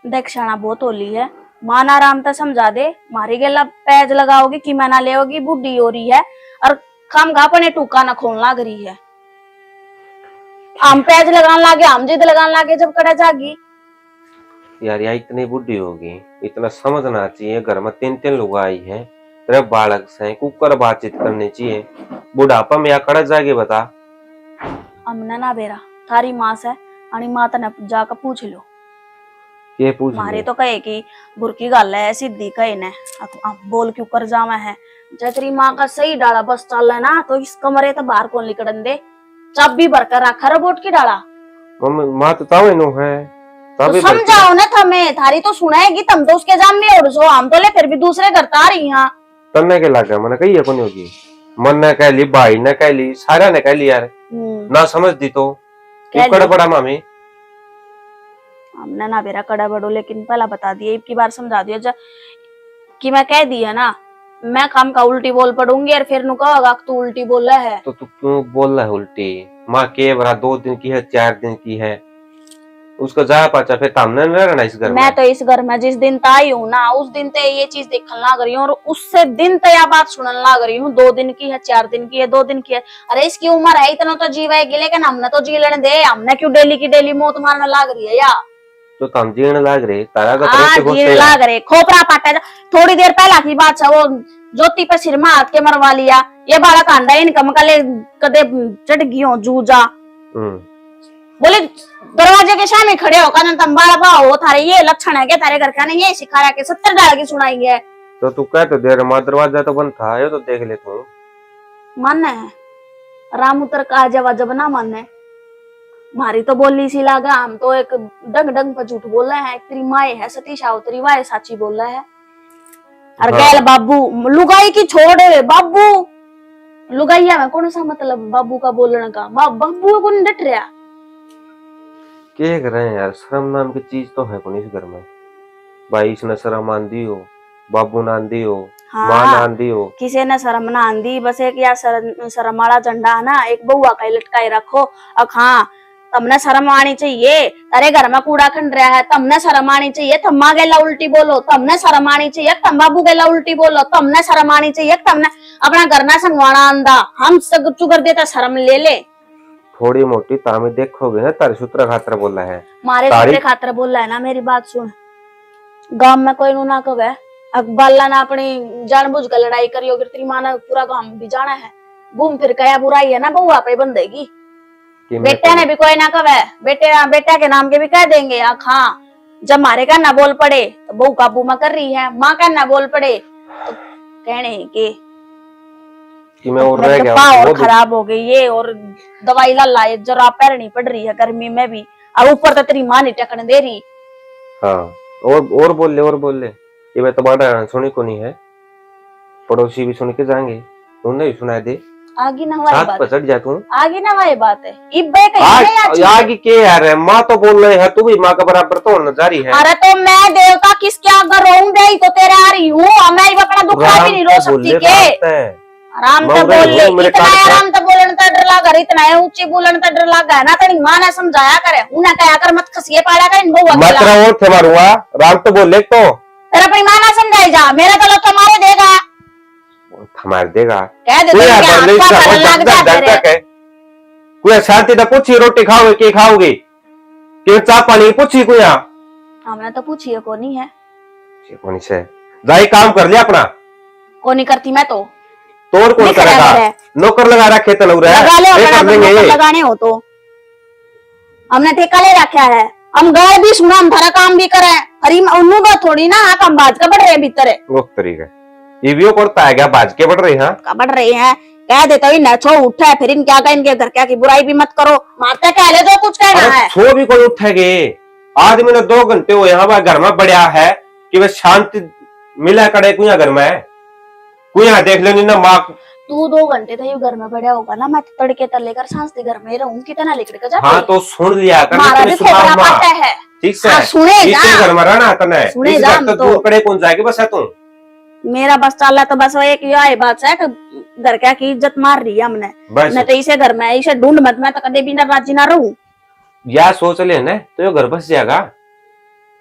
देख शाना बहुत होली है माँ आराम तक समझा दे मारी गेला पैज लगाओगी कि मैं ना लेगी बुढ़ी हो रही है और खाम खा अपने टूका ना खोल लाग रही है हम पैज लगाने लागे हम जिद लगाने लागे जब कड़ा जागी यार यहाँ इतनी बुढ़ी होगी इतना समझना चाहिए घर में 3 लोग आई है तेरे बालक से कुकर बातचीत करनी चाहिए बुढ़ापा में या कड़ा जाएगी बता हमने ना बेरा थारी माँ से आणि माँ तने जाकर पूछ लो ये पूछ मारे तो कहे कि बुरकी गल है सीधी कहे ने बोल क्यों कर जावा है जब तेरी माँ का सही डाला बस चल है ना तो इस कमरे तो बाहर कौन निकलन दे चाबी भरकर रखा रोबोट की डाला माँ तो तावे नो है तो समझाओ ना थमें थारी तो सुनाएगी तुम तो उसके जाम में और सो हम तो ले फिर भी दूसरे घर आ रही यहाँ तन्ने के लगा मैंने कही है कौन होगी मन ने कह ली भाई ने कह ली सारा ने कह ली यार ना समझ दी तो क्यों कड़ा पड़ा मामी हमने ना बेरा कड़ा बड़ो लेकिन पहला बता दिया एक बार समझा दिया जब कि मैं कह दी है ना मैं काम का उल्टी बोल पड़ूंगी और फिर नु कहोगा तू उल्टी बोल रहा है तो तू क्यों बोल रहा है उल्टी माँ के बरा 2 दिन की है 4 दिन की है उसको जा पाचा फिर सामने नहीं रहना इस घर में। मैं तो इस घर में जिस दिन आई हूँ ना उस दिन ते ये चीज देखने लग रही हूँ और उससे दिन ते यह बात सुनने लग रही हूँ 2 दिन की है 4 दिन की है 2 दिन की है अरे इसकी उम्र है इतना तो जीवाएगी लेकिन हमने तो जी लेने दे हमने क्यों डेली की डेली मौत मारने लग रही है या तो तुम जीण लाग रहे तारा का जीण लाग रहे खोपरा पाटा थोड़ी देर पहला की बात है वो ज्योति पे सिर में हाथ के मरवा लिया ये बालक अंडा इनकम कले कदे चढ़ गई जूजा बोले दरवाजे के सामने खड़े होकर तुम बाल भाव थारे ये लक्षण है क्या तारे घर का नहीं ये सिखा रहा के 70 डाल की सुनाई है तो तू कह तो दे रहा दरवाजा तो बंद था ये तो देख ले तू मानना है राम उतर का जवाब जब ना माने मारी तो बोली सी लागा हम तो एक डंग डंग पर झूठ बोल रहे हैं। तेरी माए है सती सावतरी वाए साची बोल रहा है। और हाँ। गैल बाबू लुगाई की छोड़ बाबू लुगाइया में कौन सा मतलब बाबू का बोलने का बाबू को नहीं डट रहा। क्या कर रहे हैं यार, शर्म नाम की चीज तो है कौन इस घर में। भाई इसने शर्म आंदी हो, बाबू ने आंदी हो, मां ने आंदी हो, किसी ने शर्म ना आंदी। बस एक या शर्म वाला झंडा है ना एक बउआ का लटकाए रखो। अब हाँ तमने शर्म आनी चाहिए। अरे घर में कूड़ा खंड रहा है तमने शर्म आनी चाहिए। तम्मा गेला उल्टी बोलो तमने शर्म आनी चाहिए। तम बाबू गेला उल्टी बोलो तमने शर्म आनी चाहिए। तमने अपना घर ना संगवाना आंदा हम सब चुकर देता शर्म ले ले। थोड़ी मोटी तामी देखोगे ना तारे सूत्र खातर बोला है। मारे सूत्र खातर बोला है ना। मेरी बात सुन गांव में कोई ना कवे अकबाला ना अपनी जानबूझ कर लड़ाई करी होगी। तेरी माँ ने पूरा गांव भी जाना है घूम फिर कया बुराई है ना बउआ पे बंदेगी। बेटे ने भी कोई ना कवे बेटा के नाम के भी कह देंगे। हाँ जब मारे का ना बोल पड़े तो बहू काबू में कर रही है। माँ का ना बोल पड़े तो कहने कि मैं और रह गया और खराब हो गई ये और दवाई ला लाए जरा पैर नहीं पड़ रही है गर्मी में भी। और ऊपर तो तेरी माँ नहीं टकने दे रही। हाँ और बोल ले ये मैं तुम्हारा सुनी को नहीं है। पड़ोसी भी सुन के जाएंगे तुमने भी सुना दे। आगे ना हमारी बात पचट जा तू आगे ना हमारी बात है इब्बे कहीं आगे के यार है। माँ तो बोल रहे है तू भी माँ का बराबर तो होना जारी है। अरे तो मैं देवता किसके आगे रोऊं गई तो तेरे आ रही हूँ। मैं अपना दुखड़ा भी नहीं रो सकती के। आराम से बोल ले इतना आराम से बोलने तो डर लगा इतना है ऊंची बोलने तो डर लगा है ना। तेरी माँ ने समझाया करे उन्हें कहा कर मत खसिए पाड़ा कर बउआ मत और थे मारूंगा राम तो बोल ले तो तेरा अपनी माँ ना समझाई जा मेरा तो लोग मारे देगा हमारे देगा कह दे कोई शांति तो पूछी रोटी खाओगे के खाओगे कि चाह पानी पूछी कोई हमने तो पूछी को नहीं है कौन से जाई काम कर लिया अपना को नहीं करती मैं तो तोड़ कौन करेगा। नौकर लगा रखे तो लग रहा है लगाने हो तो हमने ठेका ले रखा है। हम गाय भी सुना हम थारा काम भी करे अरे उन्नू बात थोड़ी ना हम बाज का बढ़ रहे भीतर है वो तरीका ये भी पड़ता है क्या बाज के बढ़ रही है बढ़ रही है। कह देता ही न छो उठा है फिर इन क्या इनके घर क्या की बुराई भी मत करो मारते कह ले जो कुछ कहना है। छो भी कोई उठेगे आदमी ने 2 घंटे हो यहाँ घर में बढ़िया है कि वे शांति मिला करे कुछ घर में कुछ देख लेनी ना माँ तू 2 घंटे तो ये घर में बढ़िया होगा ना। मैं तड़के तर लेकर सांस घर में रहूं कितना लेकर के जा। हाँ तो सुन लिया कर मारा भी थोड़ा पाता है ठीक से सुने जा घर में रहना तने सुने जा तो कड़े कौन जाएगी बस है तू मेरा बस चल रहा तो बस एक यही बात है कि घर क्या की इज्जत मार रही है हमने न तो इसे घर में इसे ढूंढ मत मैं तो कदे भी ना राजी ना रहूं। या सोच ले ना तो ये घर बस जाएगा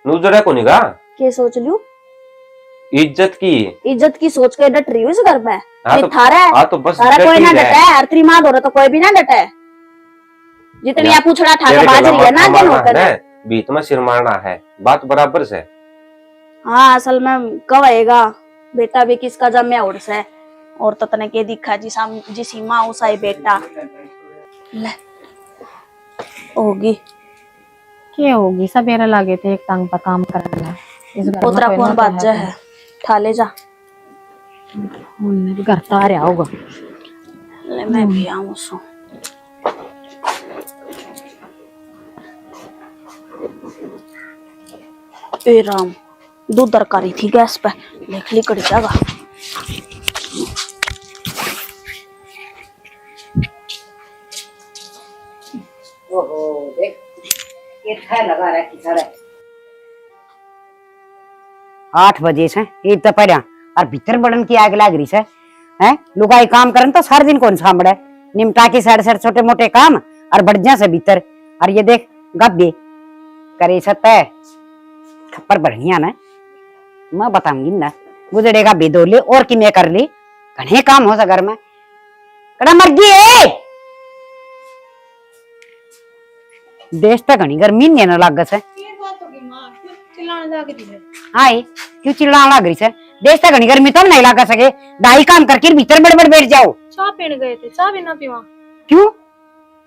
नूजड़ा को निगा क्या सोच लूं इज्जत की सोच के डट रही हूँ इस घर में। तो, थारा तो बस थारा कोई ना डटा है हर तेरी माँ दो तो कोई भी ना डटा है जितनी आप पूछड़ा ठाकर बाज रही है ना दिन होकर बीच में सिर मारना है बात बराबर से। हाँ असल में कहेगा बेटा भी किसका जमे उड़स है और तो तने के दिखा जी सीमा उसा ही बेटा ले होगी क्या होगी सवेरे लागे थे एक टांग पर काम करना इस घर उतरा कौन बात है ठा ले जा उन्हें भी घर तो आ रहा होगा। ले मैं भी आऊं सो ए राम दूध दरकारी थी गैस पे देख ली कड़ी जागा ओहो देख ये था लगा रहा कि सारा 8 बजे से एक तो पड़ा और भीतर बड़न की आग लाग रही से हैं लुगाई काम करन तो सारा दिन कौन सांभड़े निमटा के साइड छोटे मोटे काम और बढ़िया से भीतर और ये देख गब्बे करे सकता है खप्पर बढ़िया ना मैं बताऊंगी ना गुजरेगा बेदोले और कि मैं कर ली घने काम हो घर में कड़ा मर्जी है देश तक घनी गर्मी नहीं ना लागत है हाय क्यों चिल्लाने लग रही है देश तक घनी गर्मी तब नहीं लगा सके दाई काम करके भीतर बड़बड़ बैठ जाओ। चाय पीने गए थे चाय भी ना पीवा क्यों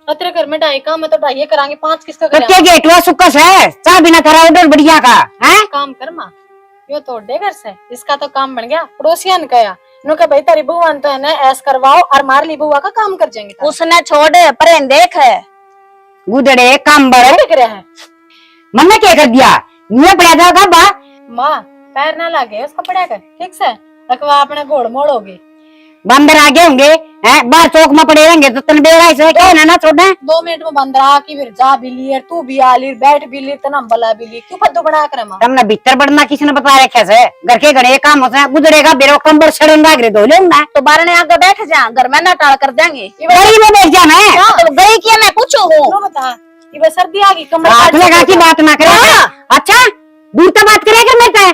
तेरे घर में ढाई काम है तो ढाई कराएंगे 5 किसका तो क्या गेटवा सुक्कस है चाय बिना करा ऑर्डर बढ़िया का है काम कर माँ यो तो घर से इसका तो काम बन गया पड़ोसियन का नुके भाई तारी बुआ तो है ना ऐस करवाओ और मारली बुआ का काम कर जाएंगे। उसने छोड़ पर देख है गुदड़े काम बड़े दिख रहा है मन्ने क्या कर दिया ये पड़ा जाएगा बा माँ पैर ना लागे उसका पड़ा कर ठीक से रखवा अपने घोड़ मोड़ोगे। बंदर आगे होंगे हैं बाहर चौक में पड़े रहेंगे तो तन बेरा ऐसे क्या है ना छोड़ना 2 मिनट में बंदर आके फिर जा भी ली तू भी आ ली बैठ भी ली तना बला भी ली क्यों फद्दू बना कर माँ। तुमने भीतर बढ़ना किसने बता रखे से घर के घड़े काम होते हैं गुदड़ेगा बेरो कंबल सड़न लाग रहे धो लेंगे तो बारने आगे बैठ जा घर में ना टाल कर देंगे गई में बैठ जाना है तो गई की मैं पूछू हूँ नो बता ये सर्दी आ गई कमर रात लगा की बात ना करे अच्छा दूर तो बात करेगा मैं तो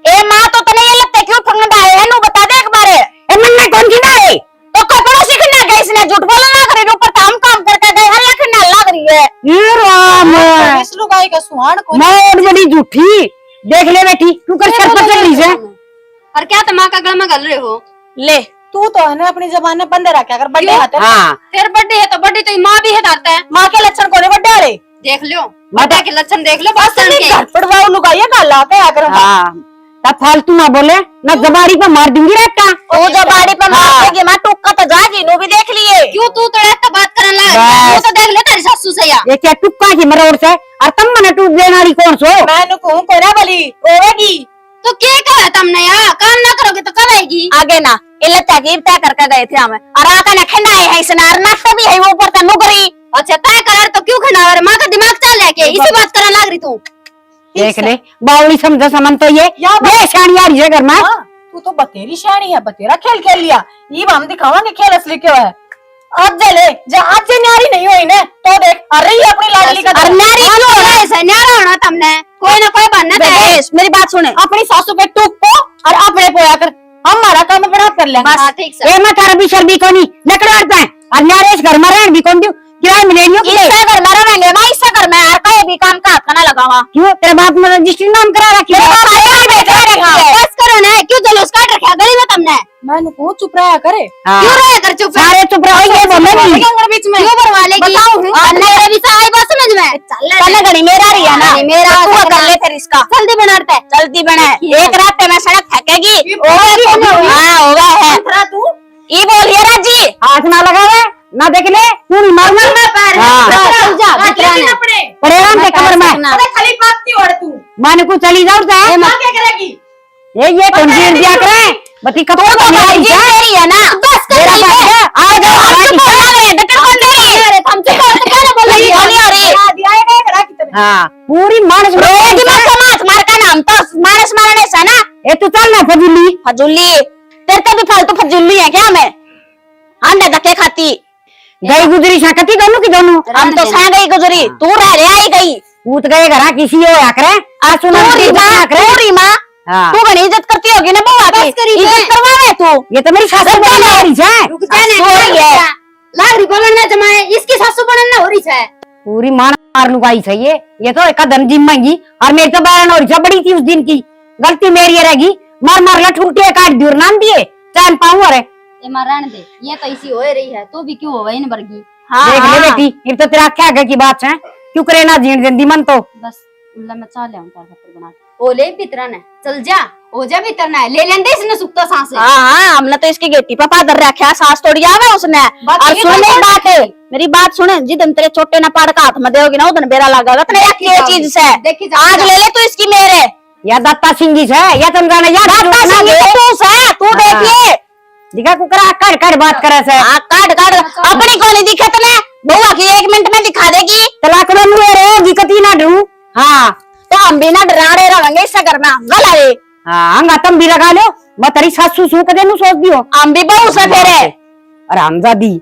ए माँ तो तने ये लगता है क्यों फंगड़ा है नु बता दे एक बार ए मन्ने कौन की ना है तो कपड़ों सीखना गई इसने झूठ बोला ना करे ऊपर काम काम करके गए हर लखना लग रही है ये राम इस लुगाई का सुहान को मोड़ बड़ी झूठी देख ले बेटी तू कर सर पर चल रही है और क्या तुम माँ का गला में गल रहे हो? ले तू तो है ना अपनी जबान में बंद रखा कर बड़े हाथ हाँ फिर बर्थडे है तो बर्थडे तो माँ भी है डालता है। माँ के लक्षण कोने बड़े वाले देख लो माता के लक्षण देख लो बस के घर पड़वाओ लुगाइया गाला पे आकर हाँ तब फालतू ना बोले ना जबाड़ी पे मार दूंगी रखता ओ जो बाड़ी पे मार देगी मैं टुक्का तो जागी नु भी देख लिए क्यों तू तो ऐसा बात करने लगा? बस। वो तो देख ले तेरी सासू से या ये क्या टुक्का की मरोड़ से और तुम मने टूक देने वाली कौन सो मैं कहूँ कोना वाली रोवेगी तो क्या कहा तुमने यार? काम ना करोगे तो कब आएगी? आगे ना इल्ल तकीब तय करके गए थे हमें और आका ने खंडा है इसने और नाश्ता भी है वो ऊपर से नुकरी अच्छा तय कर तो क्यों खना रहा? माँ का दिमाग चल है के इसी बात करने लग रही तू। देख ले बावली समझो समन तो ये शानी आ रही है घर में तू तो बतेरी शानी है बतेरा खेल खेल लिया ये हम दिखावांगे खेल असली क्यों है आज ले जहाँ से न्यारी नहीं हुई ने तो देख अरे ये अपनी लाडली का और नारी क्यों हो रहा है ऐसा? न्यारा होना तुमने कोई ना कोई बनना तो है। मेरी बात सुने अपनी सासू पे टूक पो और अपने पोया कर हमारा काम बड़ा कर ले हाँ ठीक से ए मत अरबी शर्बी कोनी लकड़ा आते हैं और न्यारे घर में रहन भी कौन दियो किराए मिलेनियो इससे घर में रहेंगे मैं इससे घर में यार कहीं भी काम का हाथ ना लगावा क्यों तेरे बाप ने रजिस्ट्री नाम करा रखी है बस करो ना क्यों जलूस काट रखा गली में तुमने? मैंने कहा चुप रहा करे क्यों रहे कर चुप? सारे चुप रहो ये बोले नहीं बीच में क्यों बरवा लेगी? और मेरे भी सही बात समझ में चलने घड़ी मेरा रही है ना मेरा तू कर ले फिर इसका जल्दी बनाते जल्दी बने एक रात में सड़क थकेगी हाँ होगा है तू ये बोलिए राजी हाथ ना लगावे ना देख ले पूरी मारना चल जा पड़ेगा हम कमर में खाली बात की और तू माने को चली जाओ ता मां क्या करेगी ये कौन सी इंडिया करे बती कब तो भाई तेरी है ना बस कर मेरा रही है आ जाओ हम चुप हो गए डटन कौन दे रही है हम चुप हो तो क्या बोल रही है आ रही दिया है करा की तरह हाँ पूरी मानस रोज दिमाग का मास मार का नाम तो मानस मारने से ना ए तू चल ना फजुली फजुली तेरे तो भी फालतू फजुली है क्या मैं अंडे धक्के खाती गई गुजरी शकती दोनों की दोनों हम तो सह गई गुजरी तू रह रे आई गई पूत गए घर किसी हो आकरे आज सुना पूरी माँ हाँ तू घनी इज्जत करती होगी ना बुआ की इज्जत करवावे तू ये तो मेरी सासू बोल रही है रुक जाने लाग रही बोलना जमाए इसकी सासू बनना हो रही है पूरी मान मार लुगाई है ये तो एक धन जिम मांगी और मेरी तो बयान हो रही बड़ी थी उस दिन की गलती मेरी रहेगी मार मार लठुटे काट दूर नाम दिए चांद पाऊं अरे ये मारण दे ये तो इसी हो रही है तू भी क्यों हो इन वर्गी देख ले बेटी ये तो तेरा क्या आगे की बात है क्यों करे ना जीण जिंदी मन तो बस उल्ला मैं चाल लेऊं तार खतर बना ओले भीतरन है चल जा हो जा भीतरन है ले लेंदे इसने सुक्ता सांस है हाँ हमने तो इसकी गेटी पर पादर रखा सास तोड़ी आवे उसने और सुन मेरी बात सुने जिदन तेरे छोटे ना पाड़ का हाथ में देगी ना उधर बेरा लगागा तेरे ये चीज से देखी आज ले ले तू इसकी मेरे या दत्ता सिंह जी है या तुम जाने या दाता सिंह तू से तू देखिए दिखा कुकरा कट कट बात करे से काट काट अपनी को नहीं दिखत ने बउआ की 1 मिनट में दिखा देगी तलाक में मुए रे दिक्कत ही ना डरू हाँ तो हम भी ना डराड़े रहेंगे इससे करना गला रे हाँ अंगा तुम भी लगा लो मैं तेरी सासू सू कदे नु सोच दियो हम भी बहू से फेरे अरे हमजादी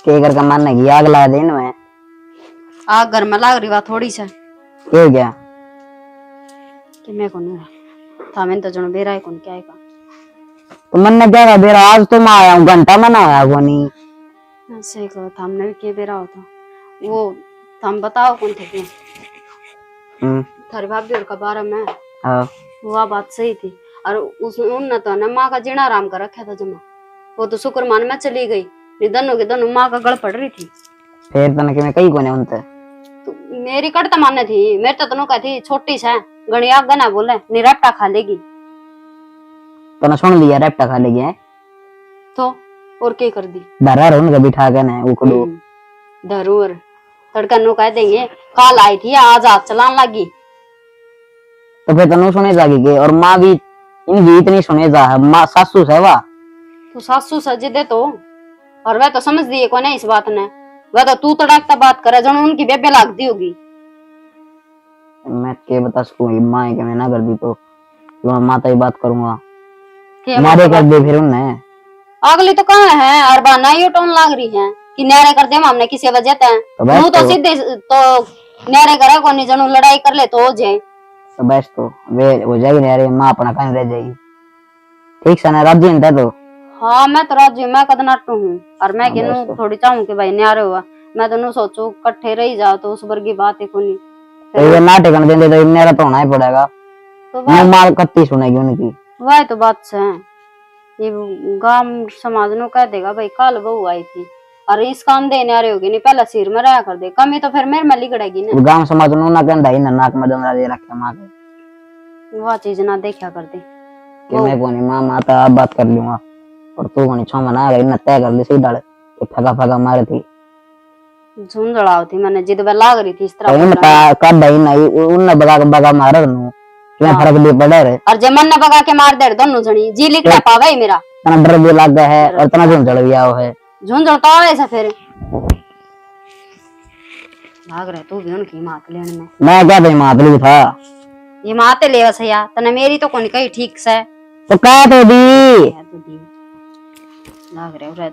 के घर का मन है आग ला देन में आग घर में लाग रही बात थोड़ी सा के गया कि मैं कौन था मैंने तो जनो बेरा है कौन क्या है का तो मन ने क्या बेरा आज तो मैं आया हूँ घंटा मना आया वो नहीं ऐसे कहो हमने भी के बेरा होता वो हम बताओ कौन थे क्यों थारी भाभी और का बारे में हाँ वो बात सही थी और उस उनने तो ना माँ का जीना आराम कर रखा था जमा। वो तो शुक्र मान में चली गई, नहीं दोनों के दोनों माँ का गल पड़ रही थी। फिर तने के मैं कई कोने उनते तो मेरी कटता माने थी, मेरे तो तनु कहती छोटी सा गणी आग ना बोले निरपटा खा लेगी। तने सुन लिया रेपटा खा लेगी है तो और क्या कर दी डरा रहो उनका बिठा के ना उकड़ो जरूर तड़का नु कह देंगे कल आई थी आज हाथ चलान लगी। तो फिर तनु सुने जागी के और माँ भी इनकी इतनी सुने जा है माँ सासू से वा तो सासू सजे दे तो और वह तो समझ दिए को नहीं इस बात ने, वह तो तू तड़कता बात करे जन उनकी बेबे लागती होगी। मैं के बता सकूं माँ के मैं ना कर दी तो माँ तो बात करूंगा के मारे कर दे फिर उन्हें अगली तो कहाँ है और बहाना ही टोन लाग रही है कि न्यारे कर दे हमने किसी वजह ते बस तो सीधे तो न्यारे करे को नहीं जनू लड़ाई कर ले तो हो जाए तो बस तो वे हो जाएगी यार माँ अपना काम रह जाएगी ठीक से ना राजी है तो हाँ मैं तो राजी मैं कद नाटू हूँ और मैं हाँ, बस कहूँ तो। थोड़ी चाहूँ कि भाई न्यारे हुआ मैं तो नु सोचू कट्ठे रही जाओ तो उस वर्गी बात है कोनी तो ये ना टिकन देंगे तो मेरा तो होना ही पड़ेगा तो मैं माल कत्ती सुनेगी उनकी वह तो बात से है। ये गांव समाज नु कह देगा भाई कल बहू आई थी और इस काम देने आ रही होगी नहीं पहले सिर में रहा कर दे कमी तो फिर मेरे में लिगड़ेगी ना गांव समाज नु ना कहंदा ही ना नाक में दंदरा दे रखे माँ के वह चीज ना देखा कर दे कि मैं कोनी माँ माता अब बात कर लूंगा और तू कोनी छो मना गई ना तय कर ली सही डाल फगा फगा मारे थी झुंझड़ाव थी मैंने जिद पे लाग रही थी इस तो तरह इनका कर दई नहीं उन बगा बगा मारे नु क्या फर्क भी पड़े रे और जब मन ने बगा के मार दे दोनों जनी जी लिखा पावे ही मेरा तना डर भी लग गया है और तना झुंझड़ भी आओ है झुंझड़ तो आवे सा फिर भाग रहे तू भी उनकी मात लेने में मैं क्या भाई मातलू था ये माते ले वसया तने मेरी तो कोनी कही ठीक से तो कह तो दी भाग रहे उरे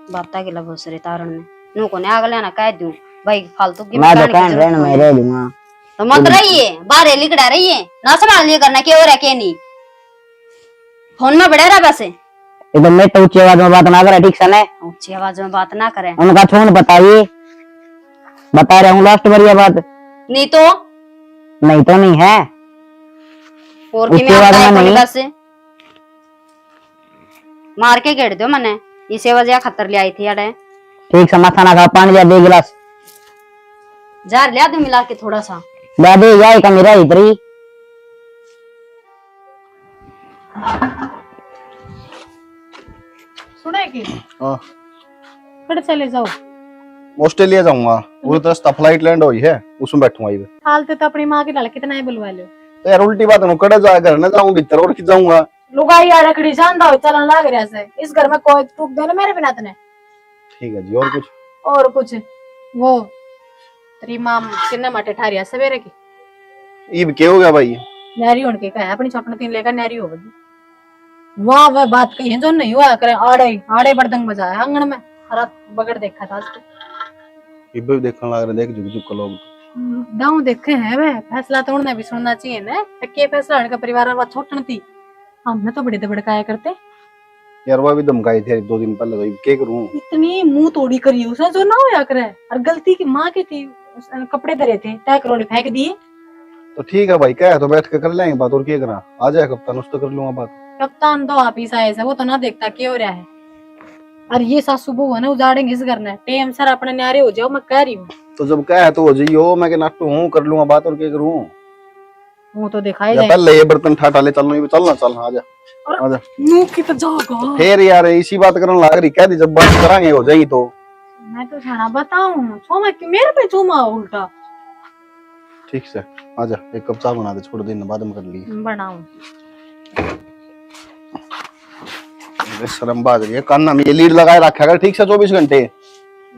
बाता के लगो सरे तारण में नु कोने अगले ना कह दूं भाई फालतू की मैं तो मकान की कहन जरूरत रहन में नहीं। रह लूंगा तो मत रहिए बाहर लिखड़ा रहिए ना संभाल लिया करना के और है के नहीं फोन में बड़े रहा बस ये तो मैं तो ऊंची आवाज में बात ना करे ठीक से ने ऊंची आवाज में बात ना करें उनका छोड़ बताइए बता रहा हूँ लास्ट बार ये बात नहीं तो नहीं तो नहीं है और की उसके मैं बाद आता में है नहीं। बस मार के घेर दो मैंने इसे वजह खतर ले आई थी अड़े ठीक से माथा ना खा पानी जा दे गिलास जार लिया दो मिला के थोड़ा सा ला दे जाए का मेरा इतरी सुने की हाँ कड़े चले जाओ ऑस्ट्रेलिया जाऊंगा पूरी तरह फ्लाइट लैंड हुई है उसमें बैठूंगा ये हालते तो अपनी माँ के लाल कितना ही बुलवा लो तो यार उल्टी बात है कड़े जा घर न जाऊंगी भीतर और कि जाऊंगा लुगाई आ रखड़ी जानदा हो चलन लाग रहा से इस घर में कोई टूक दे ना मेरे बिना तने ठीक है जी और कुछ और कुछ वो तेरी माँ किन्ने माटे ठारिया सवेरे की ये क्या हो गया भाई नहरी होने के कहा अपनी छोटन तीन लेकर नहरी हो गई वहाँ वह बात कही है जो नहीं हुआ करे आड़े आड़े बर्दंग बजाया आंगन में हरा बगड़ देखा था उसको ये भी देखने लग रहे देख झुक झुक लोग दाऊ देखे हैं वे फैसला तो उन्हें भी सुनना चाहिए ना के फैसला उनका परिवार वाला छोटन थी हमने तो बड़े बड़काया करते यार वो भी धमकाई थी 2 दिन पहले तो क्या करूं इतनी मुंह तोड़ी करी उसने जो ना होया करे और गलती की माँ की थी उसने कपड़े धरे थे तय करोड़े फेंक दिए तो ठीक है भाई क्या है तो बैठ के कर लेंगे बात और क्या करा आ जाए कप्तान उससे कर लूंगा बात कप्तान तो आप ही आए वो तो ना देखता क्या हो रहा है और ये सासू बहू है ना उजाड़ेंगे इस घर ने टेम सर अपने न्यारे हो जाओ मैं कह रही हूँ तो जब क्या है तो हो जाइयो मैं के नाटू हूँ कर लूंगा बात और क्या करूँ वो तो दिखाई या जाए पहले ये बर्तन ठाटा ले चलना चल आजा आजा मुंह की तो जाओगा फिर यार इसी बात करने लग रही कह दी जब बात करांगे हो जाएगी तो मैं तो छाना बताऊं छोमा कि मेरे पे चूमा उल्टा ठीक से आजा एक कप चाय बना दे छोड़ देना बाद में कर लिए बनाऊं शर्म बात है कान्ना में ये लीड लगाए रखा कर ठीक से 24 घंटे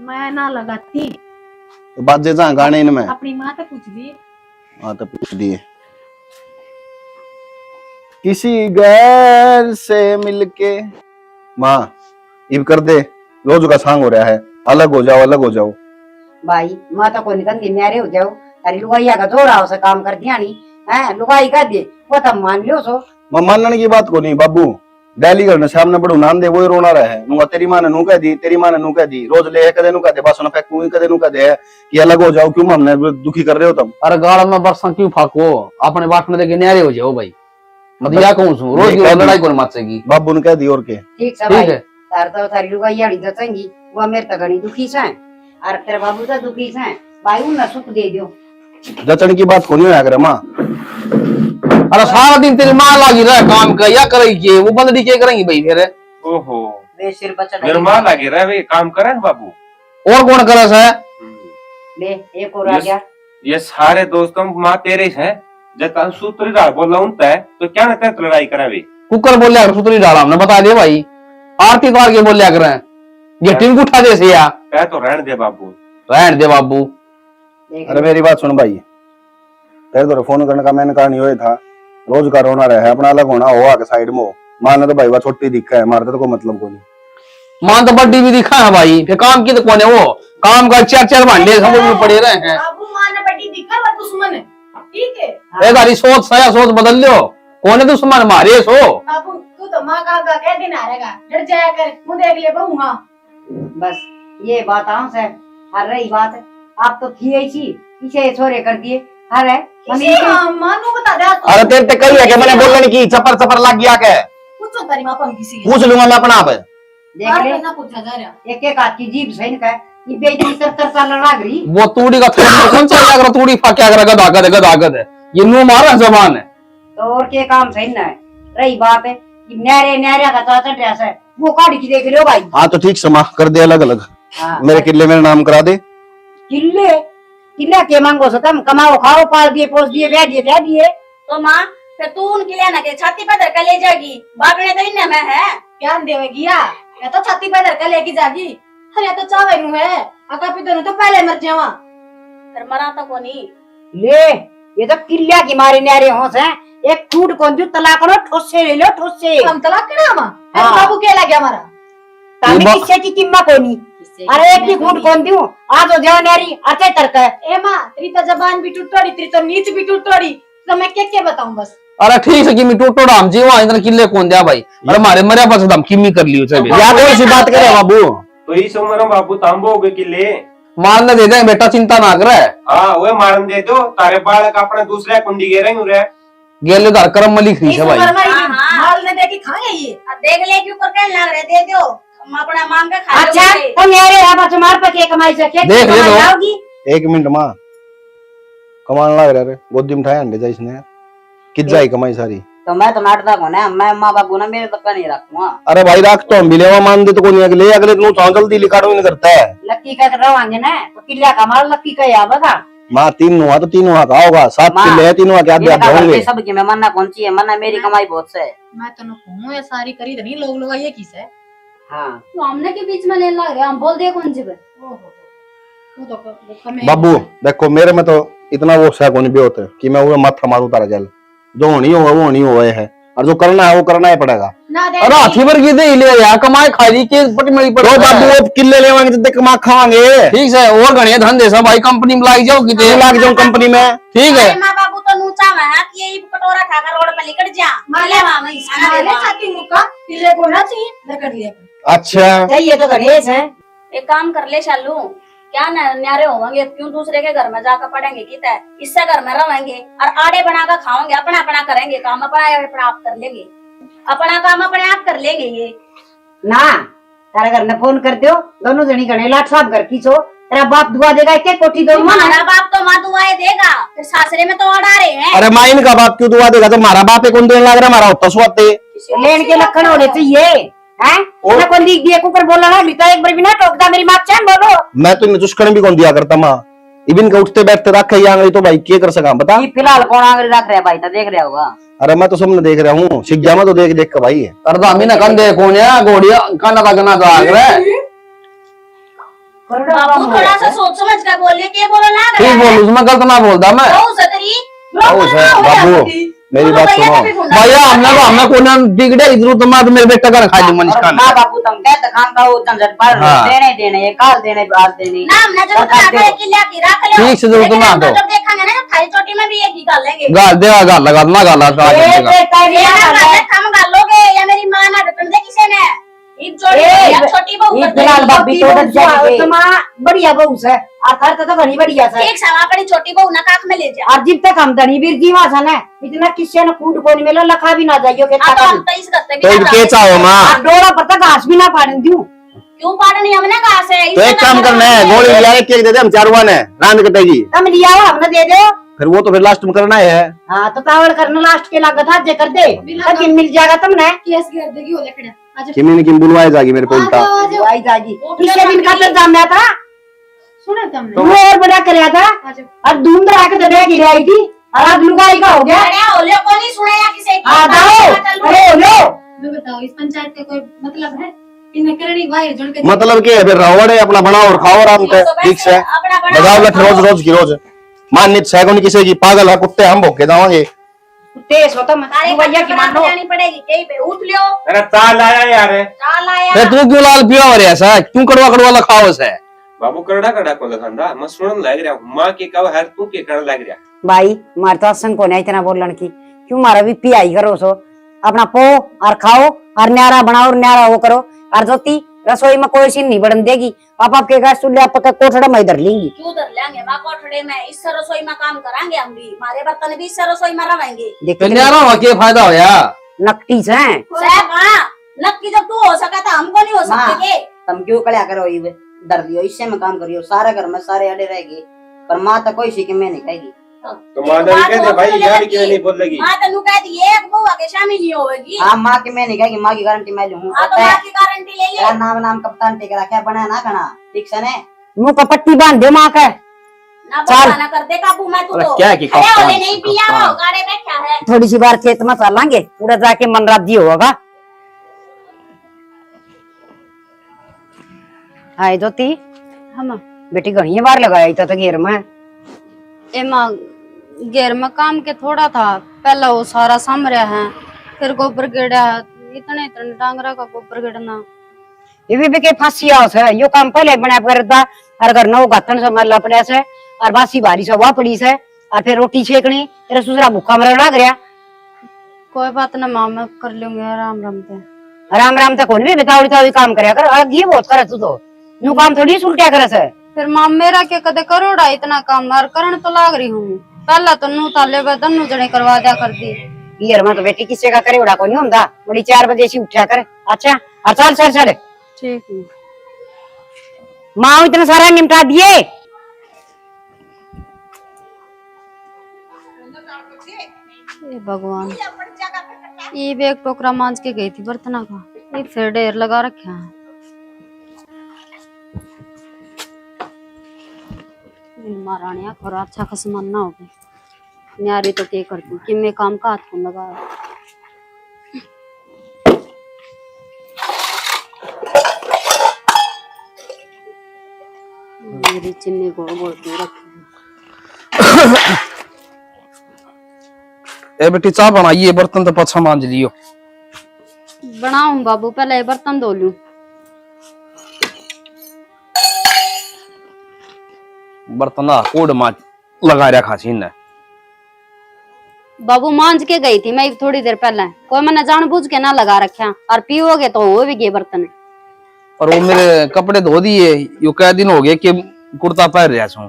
मैं ना लगाती तो बात जे जा गाने इनमें अपनी माँ से पूछ ली हाँ तो पूछ दिए किसी गैर से मिलके माँ इब कर दे रोज का सांग हो रहा है अलग हो जाओ भाई माँ तो को निकल के न्यारे हो जाओ अरे लुगाइया का जोड़ा हो से काम कर दिया नहीं है लुगाई कर दे वो तो मान लियो सो मैं मानने की बात को नहीं बाबू डेली करने सामने बड़ू नाम दे वो ही रोना रहा है नुआ तेरी माँ ने नू कह दी तेरी माँ ने नू कह दी रोज ले कदे नू कह दे बस ना फेंकू कदे नू कह दे कि अलग हो जाओ क्यों हमने दुखी कर रहे हो तुम अरे गाल में बरसा क्यों फाको अपने बाट में देखे न्यारे हो जाओ भाई मतलब या कौन सु रोज की लड़ाई कौन माचेगी। बाबू ने कह दी और के ठीक से ठीक भाई है। तार तो थारी लुगाई आड़ी जचेंगी वो मेरे तो घणी दुखी से और तेरे बाबू तो दुखी से भाई उन सुख दे दियो। जचन की बात कोनी होया करे मां। अरे सारा दिन तेरी माँ लगी रहा काम कर या करेगी के वो बंदरी के करेंगी भाई फिर। ओहो वे सिर बच्चा मेरे माँ लगे रहे वे काम करे ना बाबू। और कौन करे से ले एक और आ गया। ये सारे दोस्तों माँ तेरे हैं जब तक सूत्री डाल बोला उनता है तो क्या ना तेरे लड़ाई करे वे। कुकर बोलिया कर सुतरी डाला हमने बता दिया भाई आरती द्वार के बोलिया कर ये टिंग उठा दे से या कह तो रहने दे बाबू। रहने दे बाबू। अरे मेरी बात सुन भाई, तेरे तो फोन करने का मैंने कहा नहीं हुआ था। रोज का रोना रहे अपना अलग होना हो आके साइड में हो। माने तो भाई वो छोटी दिक्कत है, मारते तो कोई मतलब को नहीं। मान तो बड्डी भी दिखा है भाई फिर काम की तो कौन है वो काम का चार भांडे सब में पड़े रहे हैं। बाबू माँ ने बड़ी दिखा वो दुश्मन है ठीक है। ए तारी सोच सया सोच बदल लो कौन है दुश्मन मारे सो। बाबू तू तो माँ का कह दिन आ रहेगा डर जाया कर मुँह देख ले बहू माँ। बस ये बात आऊं से और रही बात आप तो थी ऐसी पीछे छोरे कर दिए अरे मानू बता दे अरे तेरे ते कही है कि मैंने बोलने की चपर चपर लग गया के पूछो तारी माँ पंखी सी पूछ लूंगा मैं अपना आप। देख ले ना पूछा जा रहा एक एक हाथ की जीभ सही का ये बेइज्जती तर साल लग रही। वो तूड़ी का कौन सा क्या कर तूड़ी फा क्या करेगा दागद है ये मुंह मारा जबान है। तो और के काम सही ना है। रही बात है कि नहरे नहरे का चाचा ड्रेस है वो काट के देख लो भाई। हाँ तो ठीक समा कर दे अलग अलग। हाँ, मेरे किले मेरे नाम करा दे। किले किला के मांगो सो तुम कमाओ खाओ पाल दिए पोस दिए ब्याह दिए। तो माँ फिर तू उनके लिए ना के छाती पर धर कर ले जाएगी भागने तो इन्हें में है ज्ञान देवेगी या तो छाती पे धर कर लेके जागी अरे तो चावे नु है अका पितो नु तो पहले मर जावा फिर मरा तो कोनी ले ये तो किला की मारे नहरे होस है एक टूट कौन दू तलाक लो ठोसे ले लो ठोसे हम तलाक केना मा हाँ। बाबू के लग गया हमारा तामी किस्से की किम्मा कोनी अरे एक भी कूट कौन दू आज हो जाओ नहरी अचे तरक ए माँ तेरी तो जबान भी टूटोड़ी तेरी तो नीच भी टूटोड़ी तो मैं क्या बताऊं बस। अरे ठीक है किमी टोटो डाम जी वहां इधर किले कौन दिया भाई अरे मारे मरे बस दम किमी कर लियो से या कौन सी बात करे बाबू। तो इस उम्र में बाबू तांबो हो गए किले मारने दे दे बेटा चिंता ना करे। हाँ वो मारन दे दो तारे बालक अपने दूसरे कुंडी गे रहे रे गेले दार कर्म में लिख रही इस है भाई। उम्र में हाँ, हाँ। माल ने देखी खाए ये देख ले के ऊपर कहने लग रहे दे दो हम अपना मांग के खा अच्छा तो नहरे है बस मार पे के कमाई से खेती देख ले कमाई लो। आओगी। एक मिनट माँ कमान लग रहा रे गोदी में ठाया अंडे जा इसने कित जाई कमाई सारी। तो मैं तो नाटक होना मैं माँ बाबू ना मेरे तक नहीं रखूंगा। अरे भाई राख तो हम भी लेवा मान दे तो कोई अगले अगले नु तो जल्दी लिखाड़ो नहीं करता है। लक्की का रवांगे ना तो किला का मार लक्की का याद था माँ तीन हुआ तो तीन हुआ का होगा 7 माँ, किले है तीन हुआ के आधे आधे होंगे। सब की मैं मन्ना कौन सी है मन्ना मेरी कमाई बहुत से है। मैं तो कहूं ये सारी करी नहीं लोग ये किस है हाँ तो हमने के बीच में लेने लग रहे हम बोल दिए कौन सी बात। तू तो कमे बाबू देखो मेरे में तो इतना वो सह नहीं भी होते कि मैं वो माथा मारू तारा जल जो होनी होगा वो होनी हुआ है और जो करना है वो करना ही पड़ेगा। ना दे अरे हाथी पर की दे ले यार कमाई खाई के पट मेरी पर तो बाबू वो किले लेवांगे तो देख माँ खावांगे ठीक है और गणे धंधे सब भाई कंपनी में लाग जाओ किते लाग जाऊं कंपनी में। ठीक है माँ बाबू तो नूचा में है कि ये कटोरा खाकर रोड पे निकल जा माले माँ में खाना दे माले दो। छाती मुका पिल्ले को ना चाहिए लकड़ लिया अच्छा चाहिए तो गणेश है। एक काम कर ले शालू क्या न्यारे होंगे क्यों दूसरे के घर में जाकर पढ़ेंगे कितना इससे घर में रहेंगे और आड़े बनाकर खाओगे अपना अपना करेंगे काम अपना आप कर लेंगे अपना काम अपने आप कर लेंगे ये ना तारा घर ने फोन कर दो दोनों जनी गणे लाट साहब घर की छो तेरा बाप दुआ देगा के कोठी दो हमारा बाप तो माँ दुआएं देगा फिर सासरे में तो अड़ा रहे हैं अरे माँ इनका बाप क्यों दुआ देगा तो हमारा बाप कौन देने लग रहा हमारा होता सुआते लेन के लक्षण होने चाहिए हैं ना कौन लिख दिया कुकर बोला ना लिखा एक बार भी ना टोकता मेरी माँ चैन बोलो। मैं तो इन्हें चुस्कन भी कौन दिया करता माँ इबिन का उठते बैठते रखे आंगली तो भाई क्या कर सका बता। ये फिलहाल कौन आंगली रख रहा है भाई तो देख रहा होगा। अरे मैं तो सबने देख रहा हूँ शिक्षा में तो देख देख के भाई है। करदा मी ना कंदे कौन है गोड़िया काना का गना का आग रे बापू थोड़ा सा सोच समझ कर बोलिए क्या बोलो ना ठीक बोल उसमें गलत ना बोलता मैं बाबू मेरी बात सुनो भैया हमने कोना बिगड़े इधर तो मैं मेरे बेटा का खा ली मनीष खान माँ बापू तुम कहते खान का वो झंझट पर हाँ। देने देने ये काल देने आज देने नाम ना जरूर रख के लिया रख ले ठीक से जरूरत ना दो जब देखेंगे ना थाली चोटी में भी एक ही गाल लेंगे गाल देगा गाल लगा ना गाल ये लगा कहता है ये ना ना गाल हम गालोगे या मेरी मां ना ढूंढ दे किसी ने ईब जोड़ी या छोटी बहू ये कर फिलहाल देगी। भाभी तो डर जाएगी तमा बढ़िया बहू से आखिर तो बड़ी बढ़िया से एक सावा अपनी छोटी बहू ना काख में ले जा। आज जब तक हम धनी वीर जी वहां है इतना किसी ने कूट कोनी मिलो लखा भी ना जाइयो के हाँ तो हम तो इस गत्ते तो भी इब के चाहो माँ डोरा पर तक घास भी ना पाड़न दूं क्यों पाड़नी हमने कहा से तो एक काम करना है, गोली लिया एक केक दे दे हम चारुआ ने रांद कटेगी, तम लिया हो हमने दे दो फिर वो तो फिर लास्ट में करना है। हाँ तो तावड़ करना लास्ट के लागत हाथ जे कर दे तब मिल जाएगा तुमने केस कर देगी वो लकड़ा आज किमी ने किम बुलवाए जाएगी मेरे को उल्टा। आई जाएगी पिछले दिन का तो जाना था सुना तुमने वो और बड़ा कराया था आज और धूम धड़ा के दबे गिर आई थी और आज लुगाई का हो गया अरे ओले को नहीं सुना या किसी की आ जाओ अरे लो मैं बताओ इस पंचायत का कोई मतलब है इन्हें करनी वाई जोड़ के मतलब क्या है, फिर रावण है अपना बनाओ और खाओ आराम से, ठीक से बजाओ लठ रोज रोज की रोज मान्यत सैगुन किसी की पागल है कुत्ते हम भोग के जाओगे। तेज हो तुम तारे भैया की मानो जानी पड़ेगी कहीं पे उठ लियो अरे चाल आया यार चाल आया फिर तू क्यों लाल पिया हो रहा है क्यों कड़वा कड़वा लखाओ से बाबू करड़ा करड़ा को लखंदा मैं सुनन लग रहा हूँ माँ के कब हर तू के कर लग रहा भाई मार तो संग को नहीं इतना बोलन की क्यों मारा भी पियाई करो सो अपना पो और खाओ और न्यारा बनाओ और न्यारा वो करो और जोती रसोई में कोई सीन नहीं बढ़न देगी आप आपके गैस चूल्हे आप कोठड़ा में इधर लेंगी क्यों धर लेंगे माँ कोठड़े में इस रसोई में काम करांगे हम भी हमारे बर्तन भी इस रसोई में रवाएंगे देखते न्यारा हो के फायदा हो या नकटी से साहब हाँ नक्की जब तू हो सका था हमको नहीं हो सकते तुम क्यों कड़ा करो ये डर लियो इससे में काम करियो सारे घर में सारे अड़े रहेगी पर माँ तो कोई सी के मैं नहीं कहेगी तो माधव कहते भाई यार क्यों नहीं बोल लगी माँ तनु कहती एक बहू आगे शामिल नहीं होगी हाँ माँ की मैं नहीं कहेगी माँ की गारंटी मैं लूँ हाँ तो माँ की गारंटी ले तेरा ले नाम नाम कप्तान टेकरा क्या बना ना खाना ठीक से ने मुंह का पट्टी बांध दे माँ का ना बहाना कर दे काबू मैं तू तो क्या की अरे कप्तान, ओले नहीं पिया हो गाड़े बैठा है थोड़ी सी बार खेत में चलांगे पूरा जाके मन राज्य होगा हाय ज्योति हम बेटी घनी बार लगाई तो घेर में एमा घेर में काम के थोड़ा था पहला वो सारा साम रहा है फिर गोबर गेड़ा है इतने इतने डांगरा का गोबर गेड़ना ये भी के फांसी आओ से यो काम पहले बना करता और घर नौ गातन से मरला पड़े से और बासी बारी से हुआ पड़ी से और फिर रोटी छेकनी तेरा सुसरा भूखा मरना लग गया कोई बात ना माँ मैं कर लूंगी आराम आराम से राम राम तक कौन भी बेतावड़ी तावड़ी काम करया कर अलग ये बहुत करे तू तो नु काम थोड़ी सुलटिया करे से फिर माँ मेरा के कदे करोड़ा इतना काम और करण तो लाग रही हूँ पहला तो नू ताले बदन जने करवा दिया कर दी ये में तो बेटी किसी का करे उड़ा को नहीं होता बड़ी 4 बजे से उठा कर अच्छा और चल चल चल ठीक है माँ इतना सारा निपटा दिए ये भगवान ये भी एक टोकरा मांझ के गई थी बर्तना का ये फिर ढेर लगा रखे हैं महारानिया खरा अच्छा का सामान ना हो गई न्यारी तो क्या करती कि मैं काम का हाथ को लगा मेरी चिन्नी गोल गोल के रखी ए बेटी चाह बनाइए बर्तन तो पछा मांज लियो बनाऊं बाबू पहले ये बर्तन धो लूं बर्तन कोड मांज लगा रखा छी ने बाबू मांझ के गई थी मैं थोड़ी देर पहले कोई मैंने जानबूझ के ना लगा रखा और पीओगे तो हो भी गए बर्तन और वो मेरे कपड़े धो दिए यो कई दिन हो गए कि कुर्ता पहन रहा छू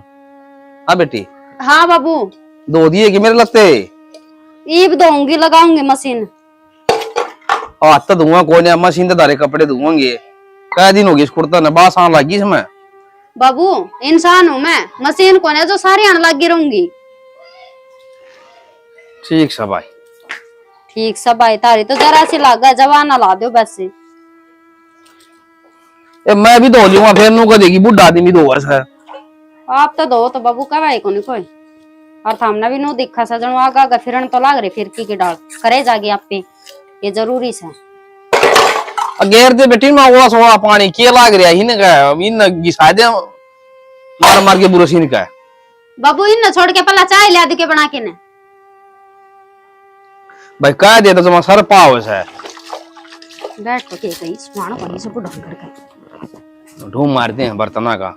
हाँ बेटी हाँ बाबू धो दिए कि मेरे लगते ईब धोऊंगी लगाऊंगी मशीन हाथ तो धुआं कोई नहीं मशीन तो दारे कपड़े धुआंगे कई दिन हो गए इस कुर्ता ने बास आने लगी इसमें बाबू इंसान हूँ मैं मशीन कौन है जो सारी आने लगी रहूंगी ठीक सब भाई ठीक सब भाई तारी तो जरा सी लागा जवाना ला दो वैसे ए मैं भी धो लूंगा फिर नू कदेगी बुढ़ा आदमी दो वर्ष है आप तो दो तो बाबू कब आई कोई और थामना भी नो दिखा सजन आगा आगा फिरन तो लाग रहे फिरकी की डाल करे जागे आप पे ये जरूरी से अगेर दे बेटी में वो सोड़ा पानी के लाग रहा ही का इन घिसा दे मार मार के बुरा सीन का बाबू इन छोड़ के पहला चाय ला के बना के ने भाई कह दे तो तुम सर पाव है बैठ तो के कहीं सुहाना पानी से बुढ़ा कर ढूंढ मारते हैं बर्तना का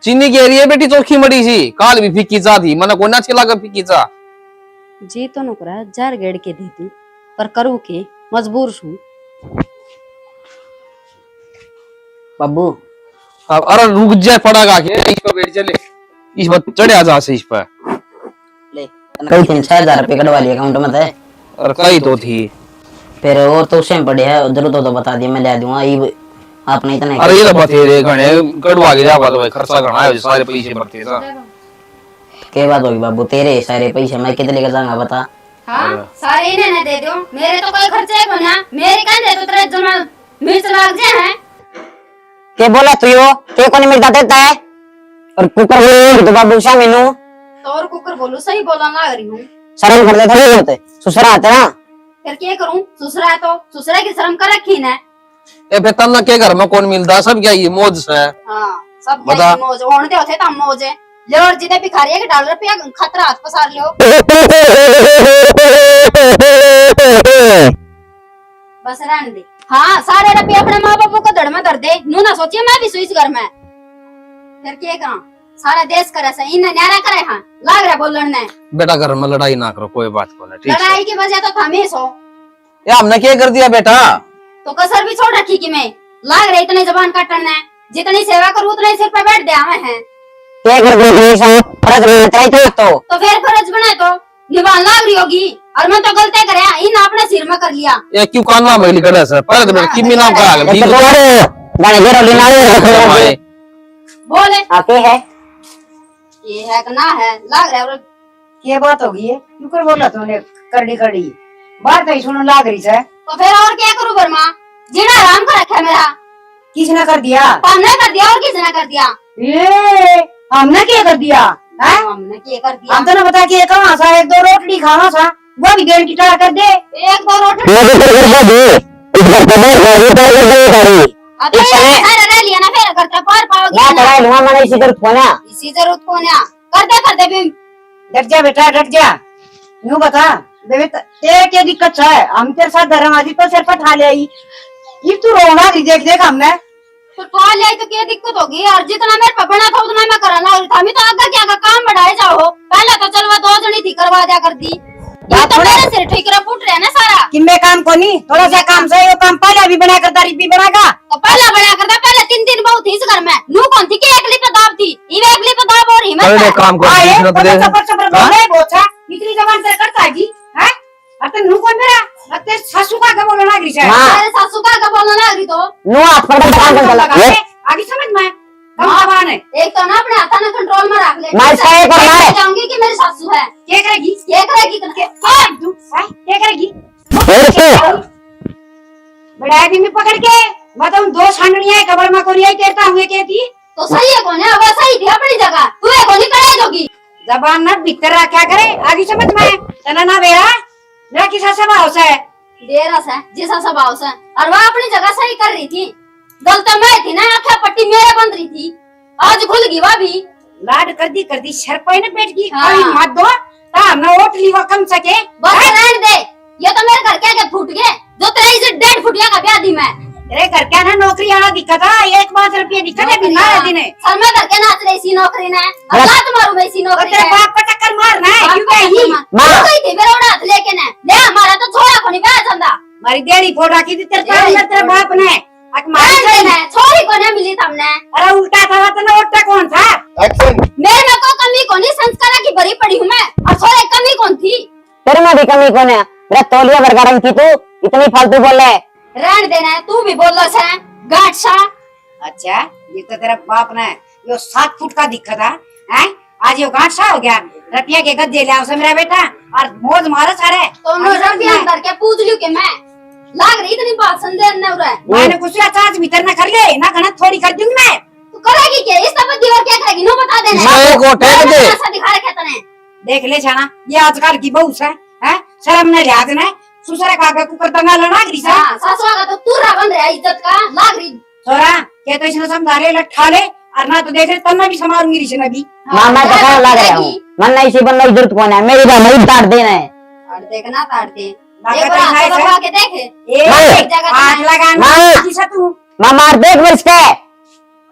चीनी कह रही है बेटी चोखी मड़ी सी काल भी फीकी चा थी मन को ना छिला का फीकी चा जी तो नुकरा जार गेड़ के दी थी पर करू के मजबूर छू। बाबू अब अरे रुक जाए पड़ेगा के इस पर बैठ चले इस पर चढ़े जा से इस पर कई 3-4 रुपए कटवा लिए अकाउंट में थे। और कई तो थी फिर और तो सेम पड़े है उधर तो बता दिया मैं ले दूंगा ये आपने इतना अरे ये तो बतेरे घने कटवा के जावा तो भाई खर्चा घना है सारे पैसे भरते था क्या बात होगी बाबू तेरे सारे पैसे मैं कितने लेकर जाऊंगा बता। हाँ सारे इन्हें न दे दो मेरे तो कोई खर्चे को ना मेरे कहने तो तेरे जमा मिर्च लाग जाए हैं। के बोला तू यो के को नहीं मिलता देता है और कुकर बोल तो बाबू सा मेनू तो और कुकर बोलू सही बोला ना रही हूँ। शर्म कर देता नहीं होते ससुरा आते ना फिर क्या करूँ ससुरा है तो ससुरा की शर्म कर रखी ना। ए फिर तन्ना के घर में कौन मिलता सब क्या ये मौज से हाँ सब बता। क्या मौज होने होते तम मौज है लोर जितने भिखारी है कि डाल रुपया खतरा हाथ पसार लियो बस रहने दे। हाँ सारे रुपये अपने माँ बापू को धड़ में धर दे नू ना सोचिए मैं भी सुई इस घर में फिर क्या करा सारा देश करे से इन न्यारा करे। हाँ लाग रहा बोलन ने बेटा घर में लड़ाई ना करो कोई बात को नहीं ठीक है लड़ाई की वजह तो थमेश हो ये हमने क्या कर दिया बेटा तो कसर भी छोड़ रखी कि मैं लाग रहे इतने जबान काटने जितनी सेवा करूँ उतने सिर पे बैठ दे हमें हैं क्या कर दे फर्ज बनाता है तो फिर फर्ज बनाए तो निभान लाग रही होगी और मैं तो गलती करे इन अपने सिर में कर लिया। ये क्यों कानवा में लिखा है सर पर लड़की में नाम का तो गाने घेरो लेना है बोले आके है ये है कि ना है लाग रहा है क्या बात होगी है क्यों कर बोला तूने करड़ी करड़ी बात तो सुनो लाग रही है तो फिर और क्या करूँ वर्मा जीना आराम कर रखा है मेरा किसने कर दिया हमने कर दिया और किसने कर दिया ये हमने क्या कर दिया है हमने क्या कर दिया हम तो ना बता के कहाँ सा 1-2 रोटी खाना था वो भी डेढ़ की टार कर दे 1-2 रोटी अब तो ये सारा रह लिया ना फिर करते पार पाओगे मैं ना पढ़ाई लूंगा मैंने इसी तरह खोना इसी जरूरत को ना करते भी डट जा बेटा डट जा यूं बता बेटा तेरे क्या दिक्कत है हम तेरे साथ धर्माजी तो सिर पर ठा ले आई ये तू रोना नहीं देख देख हमने तो कॉल आई तो क्या दिक्कत होगी और जितना मेरे पे बना था उतना मैं कराना और था तो आगे क्या काम बढ़ाए जाओ पहले तो चलवा 2 जनी थी करवा दिया कर दी ये तो मेरे सिर ठिकरा फूट रहा है ना सारा किम्बे काम को नहीं थोड़ा सा काम से वो काम पहले भी बना कर तारीफ भी बनागा तो पहला बना करता पहले 3 दिन बहुत थी इस घर में नू कौन थी कि एकली पे दाब थी ये एकली पे दाब और हिम्मत पहले है काम को आए दूसरा तो चपर चपर बोले बोचा इतनी जबान से करता है जी हैं अते नू कौन मेरा अते सासू का बोलना लग रही है मेरे सासू का बोलना लग रही तो नो हाथ पकड़ के काम करता आगे समझ में हम जबान है एक तो ना अपने हाथा ना कंट्रोल में रख ले मैं सही कर रहा है जाऊंगी कि मेरी सासू है क्या करेगी क्या करेगी क्या करेगी बड़ा आदमी पकड़ के मतलब 2 छाननियां कबर में कोरिया तेरता हुए कहती तो सही है कौन है अब सही थी अपनी जगह तू है कौन करे जोगी जबान ना भीतर क्या करे आगे समझ में तना ना बेरा मेरा किसा स्वभाव से देरा से जैसा स्वभाव से और वह अपनी जगह सही कर रही थी गलत मैं थी ना आंखें पट्टी मेरे बंद रही थी आज खुल गई वह भी लाड कर दी शर पाई ना पेट की हाँ। अभी मत दो ता ना ओट लीवा कम सके बस रहने दे ये तो मेरे घर के फूट गए जो तेरा इज्जत 1.5 फुटिया का ब्याह दी मैं तेरे घर क्या ना नौकरी आना दिक्कत है 1 रुपया दिक्कत है बिना दिन है सर मैं घर के नाच रही इसी नौकरी ने अल्लाह तुम्हारू मैं इसी नौकरी तेरे ने बाप को टक्कर मारना है क्यों बाप कही का मार गई थी मेरा उड़ा हाथ लेके ने ले हमारा तो छोरा को नहीं बैठ जाता मारी देरी फोड़ रखी थी तेरे पास में तेरे बाप ने अक मारी रहने गई दे मैं छोरी को नहीं मिली तुमने अरे उल्टा था तो ना ओटा कौन था एक्शन मेरे में को कमी को नहीं संस्कार की भरी पड़ी हूँ मैं और छोरे कमी कौन थी तेरे में भी कमी कौन है मेरा तौलिया वर्गा रंग की तू इतनी फालतू बोल रहा है रहने देना है तू भी बोल रहा है गांठ सा अच्छा ये तो तेरा बाप ने यो 7 फुट का दिक्कत है आज यो गांठ सा हो गया रतिया के गद्दे ले आओ मेरा बेटा और मौज मारो सारे तो नजर भी अंदर के पूछ लियो कि मैं लाग रही इतनी बात संदेह न हो रहा है मैंने कुछ चार्ज भीतर ना कर ले ना घना थोड़ी कर दूंगी मैं तू करेगी क्या इस तब दीवार क्या करेगी नो बता देना मैं को टेक दे ऐसा दिखा रखे तने देख ले छाना ये आजकल की बहू है शर्म न लिहाज ने सुसरा का कुकर दंगा लड़ा गरी सा हां सासुआ का तो पूरा बन रहा है इज्जत का लाग रही छोरा के तो इसने समझा ले लट्ठा ले और ना तो देख ले तन्ना भी संभालूंगी रिशन अभी हाँ, मैं तो कहने लग रहा हूं मन नहीं सी बनना जरूरत कौन है मेरी बात नहीं ताड़ देना है और देखना ताड़ दे लागत एक बार है, हाथ लगा के देख एक जगह हाथ तो लगाना किसा तू मार देख वर्ष के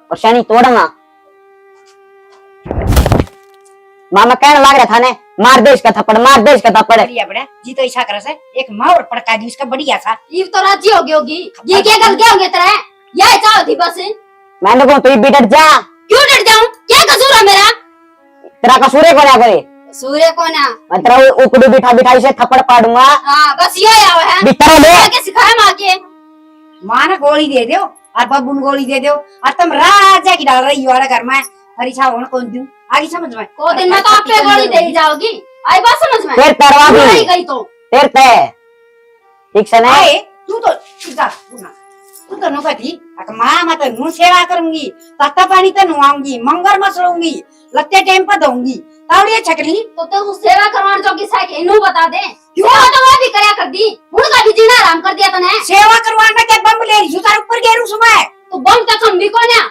और शनि तोड़ना मामा कहने लग रहा था ने मार दे इसका थप्पड़, मार दे इसका थप्पड़। बढ़िया बड़ा जी तो ऐसा करे से एक मार पड़का दी उसका बढ़िया सा। ईव तो राजी होगी होगी ये क्या गल क्या होगे तेरा ये चाहो थी बस मैंने कहा तू भी डट जा। क्यों डर जाऊं क्या कसूर है मेरा तेरा कसूर है को ना करे सूर्य को ना मैं तेरा उकड़ू बिठा बिठाई से थप्पड़ पाड़ूंगा। हाँ बस ये आवा है बितर ले आगे सिखाया माँ के माँ ने गोली दे दो और बब्बू ने गोली दे दो और तुम राजा की डाल रही हो घर में हरी छाव कौन दूं आगे समझ में को दिन में तो आप पे गोली दे ही जाओगी आई बात समझ में फिर तरवा नहीं भी गई तो फिर तय ठीक से नहीं। आए तू तो तू तो नुकती माँ मैं तो नू सेवा करूंगी तत्ता पानी तो नुआऊंगी मंगर मसलूंगी लगते टाइम पर दूंगी तावड़िया छकली तो उस सेवा करवाने जो की साइकिल इन्हों बता दे क्यों तो वो भी करया कर दी उनका भी जीना आराम कर दिया तने सेवा करवाना क्या बम ले रही तार ऊपर गेरू सुबह तो बम तक हम भी को ना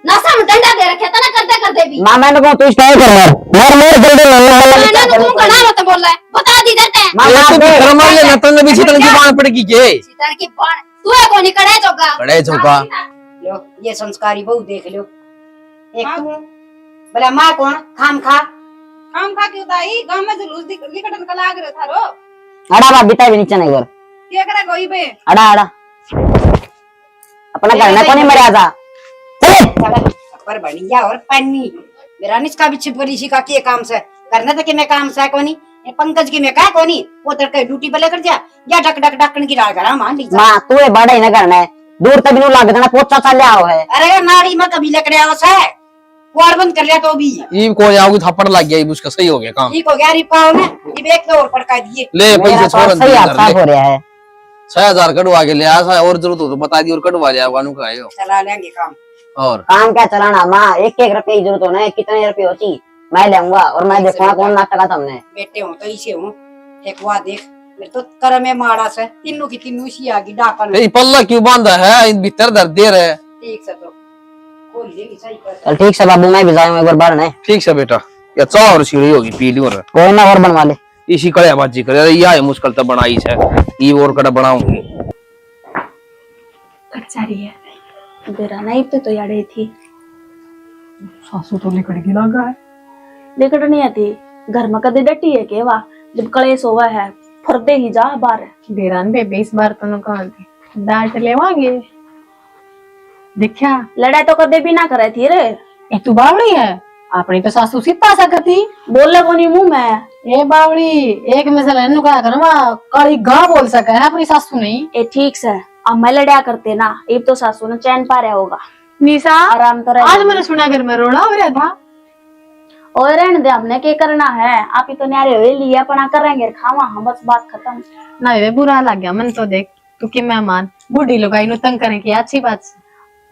नशा में डंडा दे रखे तना करते करते भी मामा ने कहा तू इसका कर मार जल्दी मैंने तो तुम गणा मत बोल रहा है बता दी देते हैं ये तो घर मार लेना तने भी सीतन की बाण पड़ेगी के सीतन की बाण तू है कोनी कड़े चौका कड़े चौका लो ये संस्कारी बहु देख लो एक तू बोला माँ कौन खाम खा क्यों दाई गांव में जुलूस निकटन का लाग रहा था रो अड़ा बा बिता भी नीचे नहीं कर क्या करे गोई बे अड़ा अड़ा अपना करना कोनी मरिया था चले पर बढ़िया और पन्नी मेरा निष्का भी छिपरी सी का के काम से करने तो कि मैं काम से कोनी ये पंकज की मैं का कोनी वो तड़के ड्यूटी पे लेकर जा या डक डक डकन की डाल करा मान ली मां तू ये बड़ा ही ना करना है दूर तक नु लाग देना पोचा सा ले आओ है। अरे नाड़ी में कभी लकड़े आवस है कुआर बंद कर लिया तो भी ई को जाओगी थप्पड़ लग गया उसका सही हो गया काम ठीक हो गया रिपाओ ने ये एक तो और पड़का दिए ले पैसे छोड़ सही साफ हो रहा है 6000 कटवा के ले आया और जरूरत हो तो बता दी और कटवा ले आवानु का आयो चला लेंगे काम और काम क्या चलाना माँ एक एक रुपए की जरूरत होना है कितने रुपए होती मैं लेऊंगा और मैं देखूंगा कौन नाटक था हमने बेटे हो तो इसे हूँ एक हुआ देख मेरे तो कर में मारा से तीनों की तीनों सी आगी डाकन ये पल्ला क्यों बांधा है इन भीतर दर्द दे रहे ठीक से तो खोल लेगी सही कर चल ठीक से बाबू मैं भी जाऊंगा एक बार बाहर नहीं ठीक से बेटा या चाह और सीढ़ी होगी पी ली और कोई ना और बनवा ले इसी कड़े बाजी करे अरे या मुश्किल तो बनाई है ये और कड़ा बनाऊंगी कच्चा रही है बेरा नहीं तो यारे थी सासू तो लिकड़गी लगा है लेकिन नहीं आती घर में कदे डटी है के वाह जब कलेश होवा है फरदे ही जा बार बेरान बेबे इस बार तो न कौन थी डांट लेवांगे देखा लड़ाई तो कदे भी ना करे थी रे एक तू बावड़ी है अपनी तो सासू सीता सकती बोले को नहीं मुंह में ए बावड़ी एक मिसल है नुका करवा काली गा बोल सके है अपनी सासू नहीं ए ठीक से अब मैं लड़ाया करते ना अब तो सासू ने चैन पा रहा होगा निशा आराम तो आज मैंने सुना घर में रोड़ा हो रहा था और रहने दे हमने क्या करना है आप ही तो न्यारे हुए लिया अपना करेंगे खावा हम बस बात खत्म ना वे बुरा लग गया मन तो देख तू कि मेहमान बूढ़ी लोग आई तंग करें की अच्छी बात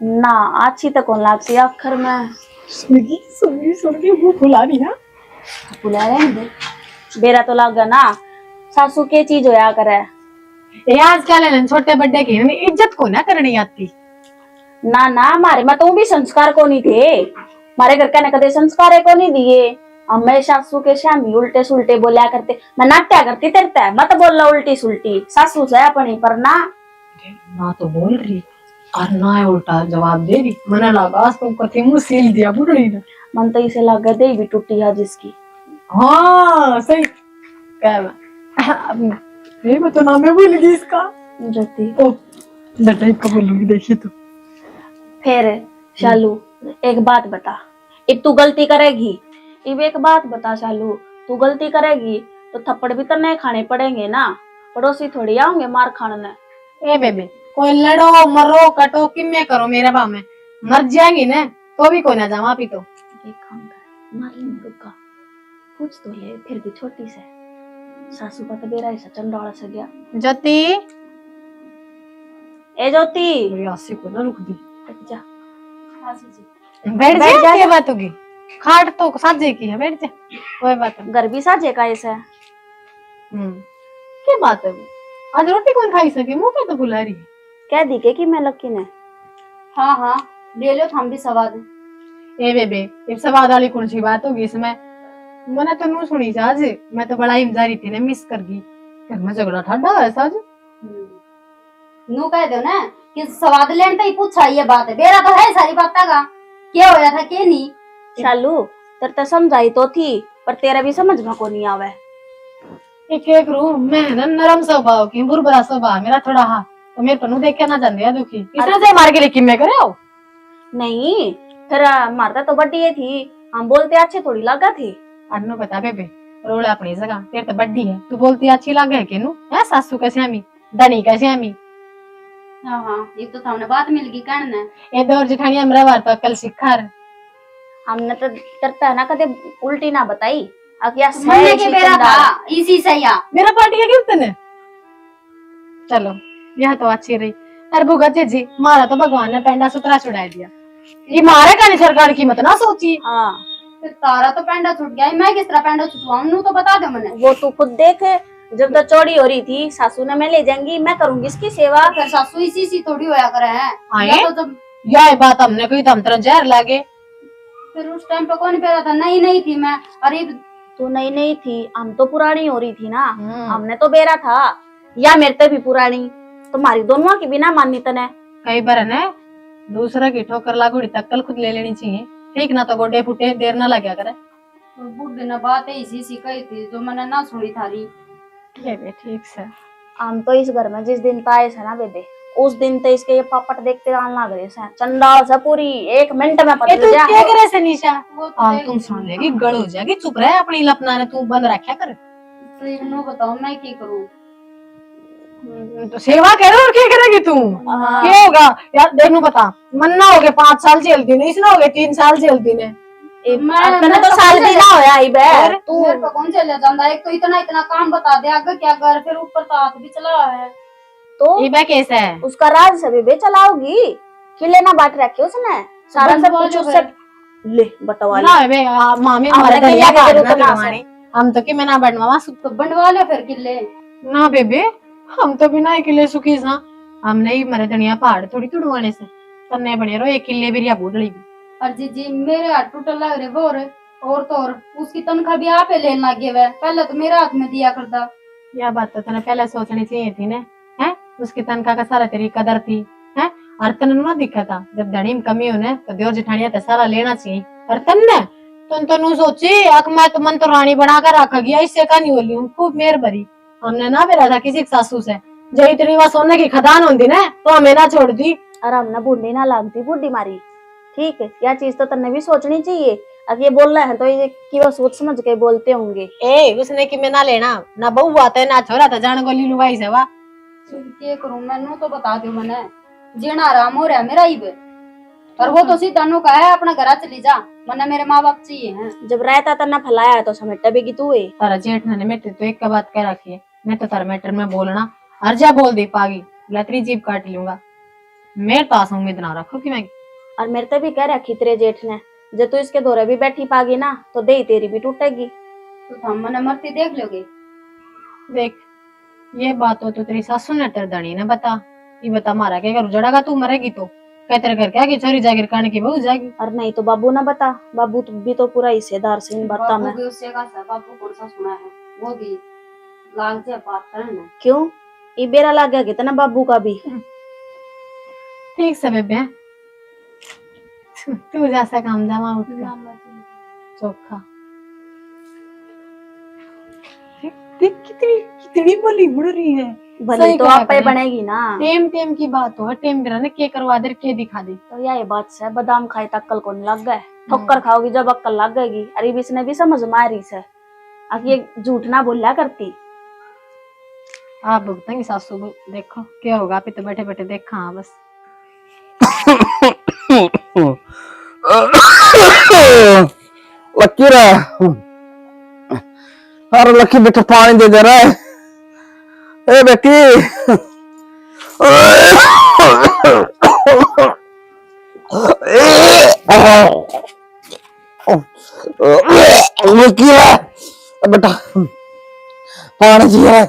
ना अच्छी तो कौन लाग सी आखिर में सुनगी मुंह फुला रही है बुला रहे दे बेरा तो लग गया ना सासू के चीज होया करे ये आजकल है ना छोटे बड़े की इज्जत को ना करनी आती ना ना हमारे में तो भी संस्कार को नहीं थे हमारे घर का कदे संस्कार को नहीं दिए मैं सासू के शामी उल्टे सुलटे बोलिया करते मैं नाट्या करती तेरता मत बोल ला उल्टी सुलटी सासू से अपनी पर ना तो बोल रही और ना उल्टा जवाब दे रही मना लगा तो कथी मुंह सील दिया बुढ़ी ने मन तो इसे लगा दे भी टूटी है जिसकी हाँ सही ये मैं तो नाम है भूल गई इसका ज्योति ओ बेटा इसको बोलूंगी देखिए तो फिर शालू एक बात बता अब तू गलती करेगी अब एक बात बता शालू तू गलती करेगी तो थप्पड़ भी तो नहीं खाने पड़ेंगे ना पड़ोसी थोड़ी आऊंगे मार खाने ए बेबे कोई लड़ो मरो कटो कि मैं करो मेरा बा में मर जाएंगी ना तो भी कोई ना जाऊं आप ही तो एक काम कर मार ले रुका पूछ तो ले फिर भी छोटी से सासू का तो बेरा ऐसा चंडाला से गया ज्योति ए ज्योति मेरी आसी को ना रुक दी जा बैठ जा क्या बात होगी खाट तो साजे की है बैठ जा कोई बात नहीं घर भी साजे का ऐसा क्या बात है वो आज रोटी कौन खाई सके मुंह पे तो बुला रही है कह दी के कि मैं लकी ने हाँ हाँ ले लो हम भी सवाद ए बेबे ये सवाद वाली कौन सी बात होगी इसमें मैंने तो नू सुनी थी आज मैं तो बड़ा इंतजारी थी ना मिस कर गई घर में झगड़ा ठंडा है आज नू कह दो ना कि सवाद लेने पे ही पूछा ये बात है बेरा तो है सारी बात का क्या होया था के नहीं शालू तेरे तो समझाई तो थी पर तेरा भी समझ में को नहीं आवे। एक रूम मैं ना नरम स्वभाव की बुरबरा स्वभाव मेरा थोड़ा हा तो मेरे पर देख के ना जान दिया दुखी इतना से मार के लेकिन मैं करे आओ नहीं फिर मारता तो बड्डी ये थी, हम बोलते अच्छे थोड़ी लगा थी। अन्नू बता बेबे रोला अपनी जगह तेरे तो बड्डी है तू बोलती अच्छी लगे के नु है सासू कैसे हमी धनी कैसे हमी। हाँ हाँ एक तो हमने बात मिल गई कहने ये दौर जेठानी हमरा बार पर कल सिखार हमने तो तरता ना कदे उल्टी ना बताई अकिया मरने के बेरा था इसी से या मेरा पार्टी है गिफ्ट ने। चलो यह तो अच्छी रही। अरे भुगत जी मारा तो भगवान ने पेंडा सुतरा छुड़ा दिया ये मारे का नहीं सरकार की मत ना सोची। हाँ फिर तारा तो पेंडा छूट गया मैं किस तरह पेंडा छुटवाऊं तो बता दे मैंने। वो तू खुद देख जब तो चौड़ी हो रही थी सासू ने मैं ले जाऊंगी मैं करूंगी इसकी सेवा। फिर सासू इसी थोड़ी होया करे हैं आए? तो जब यह बात हमने कोई दम तरह जहर लागे फिर उस टाइम पे कौन पेरा था नहीं थी मैं। अरे तू नहीं थी हम तो पुरानी हो रही थी ना हमने तो बेरा था या मेरे ते भी पुरानी तुम्हारी दोनों की बिना माननी तने कई बार है दूसरा की ठोकर लागूड़ी तक्कल खुद ले लेनी चाहिए ठीक ना तो गोडे फुटे देर ना लगा करे। बुढ़े ने बात इसी कही थी जो मैंने ना सुनी थारी। ठीक से हम तो इस घर में जिस दिन पाए से ना बेबे उस दिन तो इसके ये पापट देखते आन लग रहे से चंडाल से पूरी 1 मिनट में पता तू जा क्या करे से निशा वो तुम सुन लेगी गड़ हो जाएगी चुप रहे अपनी लपना ने तू बंद रखा कर तो इन्हों बताओ मैं क्या करूं। तो सेवा करो और क्या करेगी तू क्या होगा यार देखो बता मन्ना हो गए 5 साल जेल दी ने इसने हो गए 3 साल जेल दी ने तने तो साल भी ना होया आई बे तू मेरे को कौन चले जाता एक तो इतना काम बता दे आगे क्या कर फिर ऊपर तो हाथ भी चला है तो ये कैसा है उसका राज सभी बे चलाओगी किले ना बांट रखे उसने सारा सब कुछ उससे ले बटवा ना बे मामी हमारे हमने घर कहीं का आगे ना तो ना हम तो कि मैं ना बनवा तो बनवा ले फिर किले ना बेबे हम तो बिना किले सुखी सा हमने ही मरे धनिया पहाड़ थोड़ी तुड़वाने से तन्ने बने रो 1 किले भी रिया बूढ़ड़ी भी। और जी मेरे हाथ टूटल लग रहे वो और तो और उसकी तनख्वाह भी आप लेने लगे हुए पहले तो मेरे हाथ में दिया करता। यह बात तो तने पहले सोचनी चाहिए थी ने हैं उसकी तनख्वाह का सारा तेरी कदर थी हैं और तन ना दिखा था जब धनी में कमी होने तो देवर जेठानिया तो सारा लेना चाहिए और तन्ने तुम सोची अक मैं तो मन तो रानी बना कर रखा गया इससे का नहीं बोली हूँ खूब मेहर भरी हमने ना बेरा था किसी सासू से जब इतनी वहां सोने की खदान होती ना तो हमें ना छोड़ दी और हमने बूढ़ी ना लागती बूढ़ी मारी ठीक है यह चीज तो तन्ने भी सोचनी चाहिए अब ये बोल रहे हैं तो ये कि वो सोच समझ के बोलते होंगे। ए उसने कि मैं ना लेना ना बहू आता है ना छोरा था जान गोली लुगाई से वाह क्या करूं मैंने तो बता दो मैंने जीना आराम हो रहा है मेरा ही बे और वो तो सीधा नु कहा है अपना घर चली जा मने मेरे माँ बाप चाहिए हैं। जब रहता तन्ना फैलाया तो समेटा भी तू है तारा जेठ ने मेरे तो एक का बात कह रखी है मैं तो तारा मैटर में बोलना हर जा बोल दे पागी लतरी जीप काट लूंगा मेरे पास उम्मीद ना रखो कि मैं और मेरे तो भी कह रखी तेरे जेठ ने जब तू इसके दौरे भी बैठी पागी ना तो दे तेरी भी टूटेगी तो हम मने मरती देख लोगे। देख ये बात हो तो तेरी सासू ने तरदणी ने बता ये बता मारा के घर उजड़ेगा तू मरेगी तो कह तेरे घर क्या की चोरी जागिर करने की बहू जाएगी और नहीं तो बाबू ना बता बाबू तो भी तो पूरा हिस्सेदार से इन बातों में बापू भी उससे का बापू कौन सा सुना है वो भी लाग जा बात करना क्यों ये बेरा लग गया कितना बाबू का भी ठीक से बेबे तू जैसा काम जामा उठ के चोखा देख कितनी कितनी बोली मुड़ रही है भले सही तो कहा आप पे करें। बनेगी ना टेम टेम की बात हो टेम बिना ने के करवा दे के दिखा दे तो यह बात से बादाम खाए तक अक्कल को नहीं लग गए ठोकर खाओगी जब अक्कल लग गएगी अरे भी इसने भी समझ मारी से अब ये झूठ ना बोला करती आप भुगतेंगे सासू को देखो क्या होगा आप तो बैठे बैठे देखा हाँ बस लक्की रे अरे लक्की बेटा पानी दे रहा है ए बेटी लक्की रे बेटा पानी चाहिए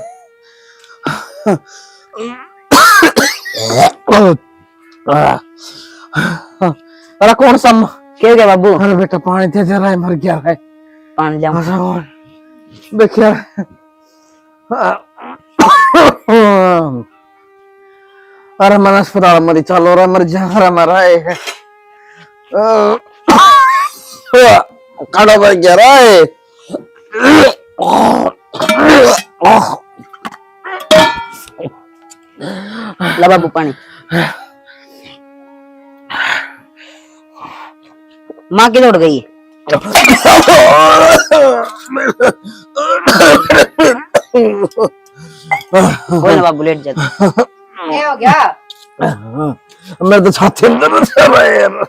अरे कौन सा क्यों गया बाबू अरे बेटा पानी दे रहा है मर गया है पानी जाओ देखिए अरे मन अस्पताल मरी चलो रे मर जा रहा मरा है खड़ा भाई कह रहा है। ला बाबू पानी। माँ की दौड़ गई। कोई ना बाबू लेट जाते। क्या हो गया? मैं तो छाती में दर्द कर रहा है यार।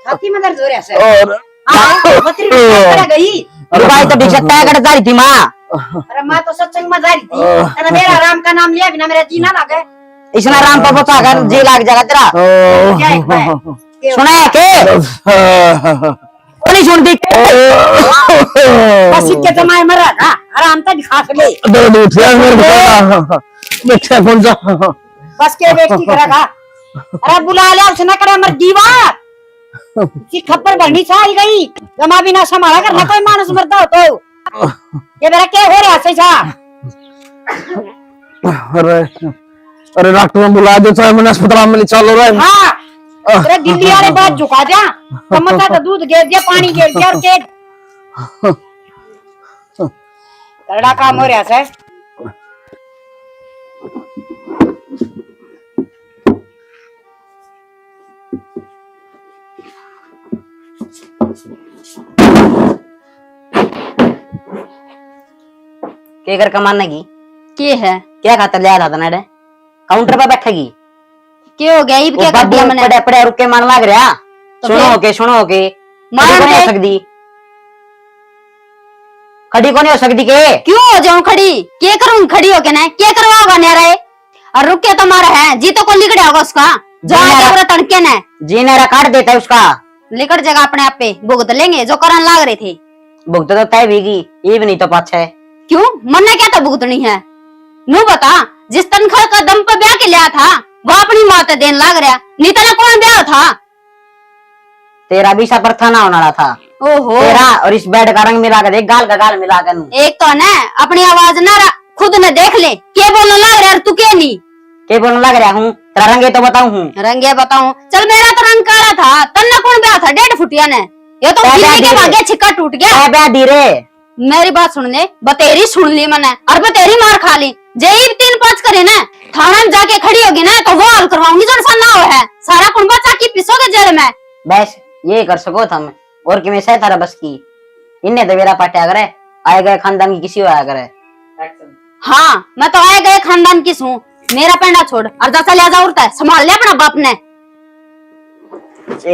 छाती में दर्द हो रहा है और बकरी पकड़ गई। भाई तो ठीक से तय कर जा रही थी माँ। अरे मैं तो सत्संग में जा रही थी, तेरा मेरा राम का नाम लिया बिना मेरा जी ना लगे। इसने राम पर बचा कर जी लाग जाएगा तेरा। क्या है मैं? सुना है के? वो नहीं सुनती। बस इतने तो मैं मरा था, आराम तक खास ले। दर्द उठ गया मेरे को। बैठा कौन सा? बस के बेइज्जती करेगा। अरे बुला ले, उसने करे मर दीवार की खप्पर भरनी चाल गई। जमा बिना संभाला करना कोई मानस मरता हो तो ये मेरा क्या हो रहा है? अरे अरे डॉक्टर ने बुला दो, चाहे मैंने अस्पताल में ले चलो रहा है। हाँ तेरे दिल्ली वाले बात झुका दिया, कमता तो दूध गिर दिया, पानी गिर दिया और केक करड़ा काम हो रहा है। के कर कमाने की के है? क्या खाता लिया था तने? काउंटर पे बैठेगी। के हो गया? इब क्या कर दिया मैंने? पड़े पड़े रुक के मन लग रहा। तो सुनो के मान खड़ी दे। हो सकती, खड़ी को नहीं हो सकती के? क्यों हो जाऊं खड़ी? के करूं खड़ी होके? ना के करवाओगा ने रहे और रुक के तुम्हारा है जी तो को लिकड़ा होगा उसका जो आगे तड़के ने जी ने काट देता है उसका। लिकड़ जाएगा अपने आप पे, भुगत लेंगे जो करन लाग रहे थे। भुगत तो तय भीगी, ये भी नहीं तो पाछा है। क्यों मन ने क्या था भुगतनी है? नू बता, जिस तनख्वाह का दम पे ब्याह के लिया था वो अपनी माँ ते देन लाग रहा, नहीं तो कौन ब्याह था? तेरा भी सफर था ना होना था। ओहो तेरा और इस बेड का रंग मिला कर देख, गाल का गाल मिला कर। एक तो ना अपनी आवाज ना खुद ने देख ले, के बोलने लग रहा तू के नहीं के बोलने लग रहा हूँ? तेरा रंग तो बताऊं हूँ। रंगे बताऊं? चल मेरा तो रंग काला था, तन्ना कौन ब्याह था 1.5 फुटिया ने? ये तो के भाग्य छिक्का टूट गया। ब्याह धीरे मेरी बात सुन ले, बतेरी सुन ली मैंने और बतेरी मार खा ली। जेब 3-5 करे ना थाना में जाके खड़ी होगी ना तो वो हल करवाऊंगी जो ना हो है। सारा कुंबा चाकी पिसोगे जेल में। बस ये कर सको था मैं और कि मैं सह थारा बस की। इन्हें तो मेरा पाट्या करे, आए गए खानदान की किसी को आया करे। हाँ मैं तो आए गए खानदान की हूँ, मेरा पेंडा छोड़ और जैसा लिया जा उड़ता है संभाल ले अपना बाप ने।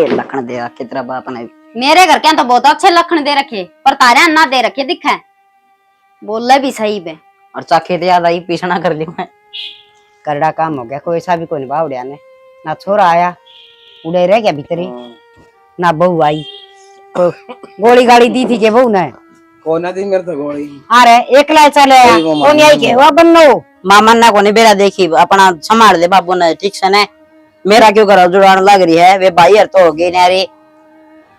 लखन दे रखे तेरा बाप ने। मेरे घर के तो बहुत अच्छे लखन दे रखे पर तारे ना दे रखे दिखे। बोल भी सही बे और चाखे तो याद आई पीछना कर ली मैं। करड़ा काम हो गया, कोई ऐसा भी कोई बावड़िया ने ना छोरा आया उड़े रह गया भीतरी ना बहू आई। तो गोली गाड़ी दी थी के बहू ने कौन दी मेरे तो गोली। अरे एकला चले कौन आई के वो बन्नो मामा ना कोनी बेरा देखी अपना संभाल दे बाबू ने ठीक से ने। मेरा क्यों करो जुड़ान लग रही है वे भाई हर तो हो गई नारे।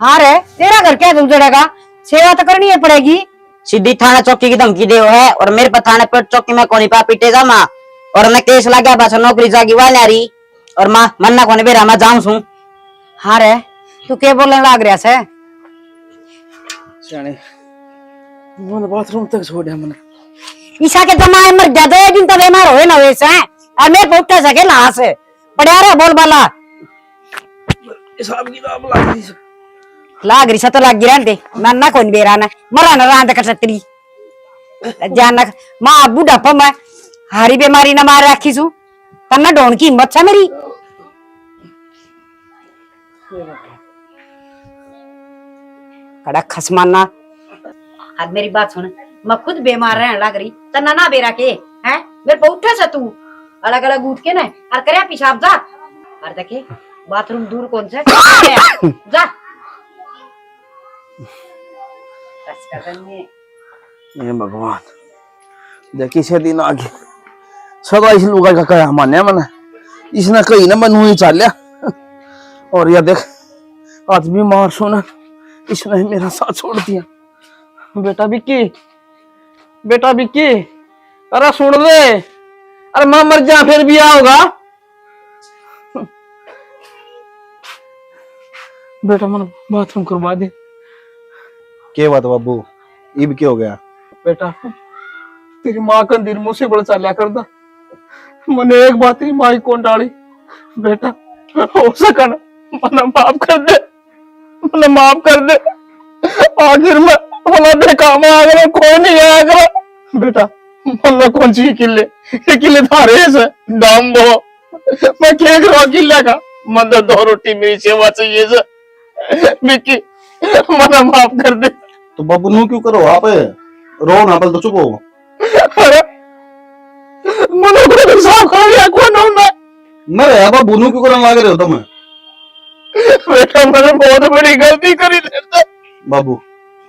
हाँ रे तेरा घर क्या उजड़ेगा, सेवा तो करनी है पड़ेगी। सीधी थाना चौकी की धमकी दे है और मेरे पर थाने पर चौकी में कोनी पा पीटेगा माँ और मैं केस लगा बस नौकरी जागी वाली रही और माँ मन्ना कोनी बेरा मैं जाऊं सू। हाँ रे तू क्या बोलने लग रहा है? मैंने बाथरूम तक छोड़ा मैंने। ईशा के जमाए मर जा दो दिन तो बीमार होए ना वैसे और मैं उठा सके ना से पड़े रे बोल बाला हिसाब किताब लाग लाग रही तो लाग रहते मैं ना कौन बेरा ना मरा ना रांद कर सकती जान माँ बुढ़ापा मैं हारी बीमारी ना मार रखी सू तन्ना ढोन की हिम्मत है मेरी। कड़ा खसमाना और मेरी बात सुन, मैं खुद बीमार रहने लग रही तन्ना ना बेरा के हैं मेरे को उठा सा तू अलग अलग उठ के ना और करे पेशाब जा और देखे बाथरूम दूर कौन से जा। ये भगवान देखी से दिन आगे सदा इस लुगाई का क्या मान्या मैंने इसने कहीं ना मनू ही चाल लिया और यह देख आज भी मार सुना इसने मेरा साथ छोड़ दिया। बेटा बिक्की, बेटा बिक्की, अरे सुन दे, अरे मां मर जा फिर भी आओगा। बेटा मन बाथरूम करवा दे। क्या बात बाबू इब क्या हो गया? बेटा तेरी माँ का दिल मुझसे बड़ा चाल्या कर दा। मैंने एक बात तेरी माँ की कौन डाली बेटा, हो सका ना मना माफ कर दे, मना माफ कर दे। आखिर में भला देखा मैं अगर कोई नहीं आएगा बेटा, मना कौन सी किले, ये किले थारे से दाम दो, मैं क्या करूँ किले का, मतलब 2 रोटी मेरी सेवा चाहिए से मिक्की, मना माफ कर दे। तो बाबू नू क्यों करो आप, रो ना पल तो चुप हो। अरे मना को साफ कर लिया कौन हूं मैं बाबू नू क्यों करने लग रहे हो तुम? बेटा मैंने बहुत बड़ी गलती करी देता। बाबू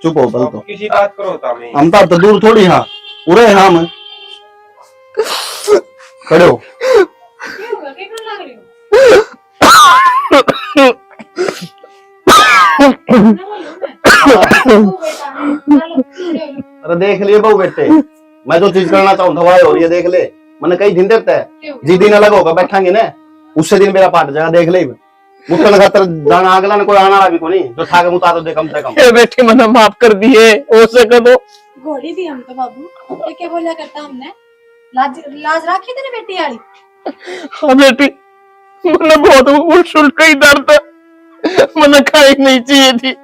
चुप हो पल तो, किसी बात करो तामे हम तो दूर थोड़ी हाँ पूरे हाँ मैं खड़े हो। अरे देख लिए बहू बेटे, मैं जो चीज करना चाहूँ था वही हो रही है, देख ले। मैंने कई दिन देता है जिस दिन अलग होगा बैठांगे ना उससे दिन मेरा पाट जाएगा, देख ले। मुठन खातर जाना अगला ने कोई आना भी को नहीं, जो था के मुता तो दे कम से कम। बेटी मैंने माफ कर दिए हो सके तो। घोड़ी दी हम तो बाबू, ये क्या बोला करता हमने, लाज लाज राखी तेरी बेटी वाली। हाँ बेटी मैंने बहुत उल्ट कई दर्द था, मैंने खाई नहीं चाहिए थी।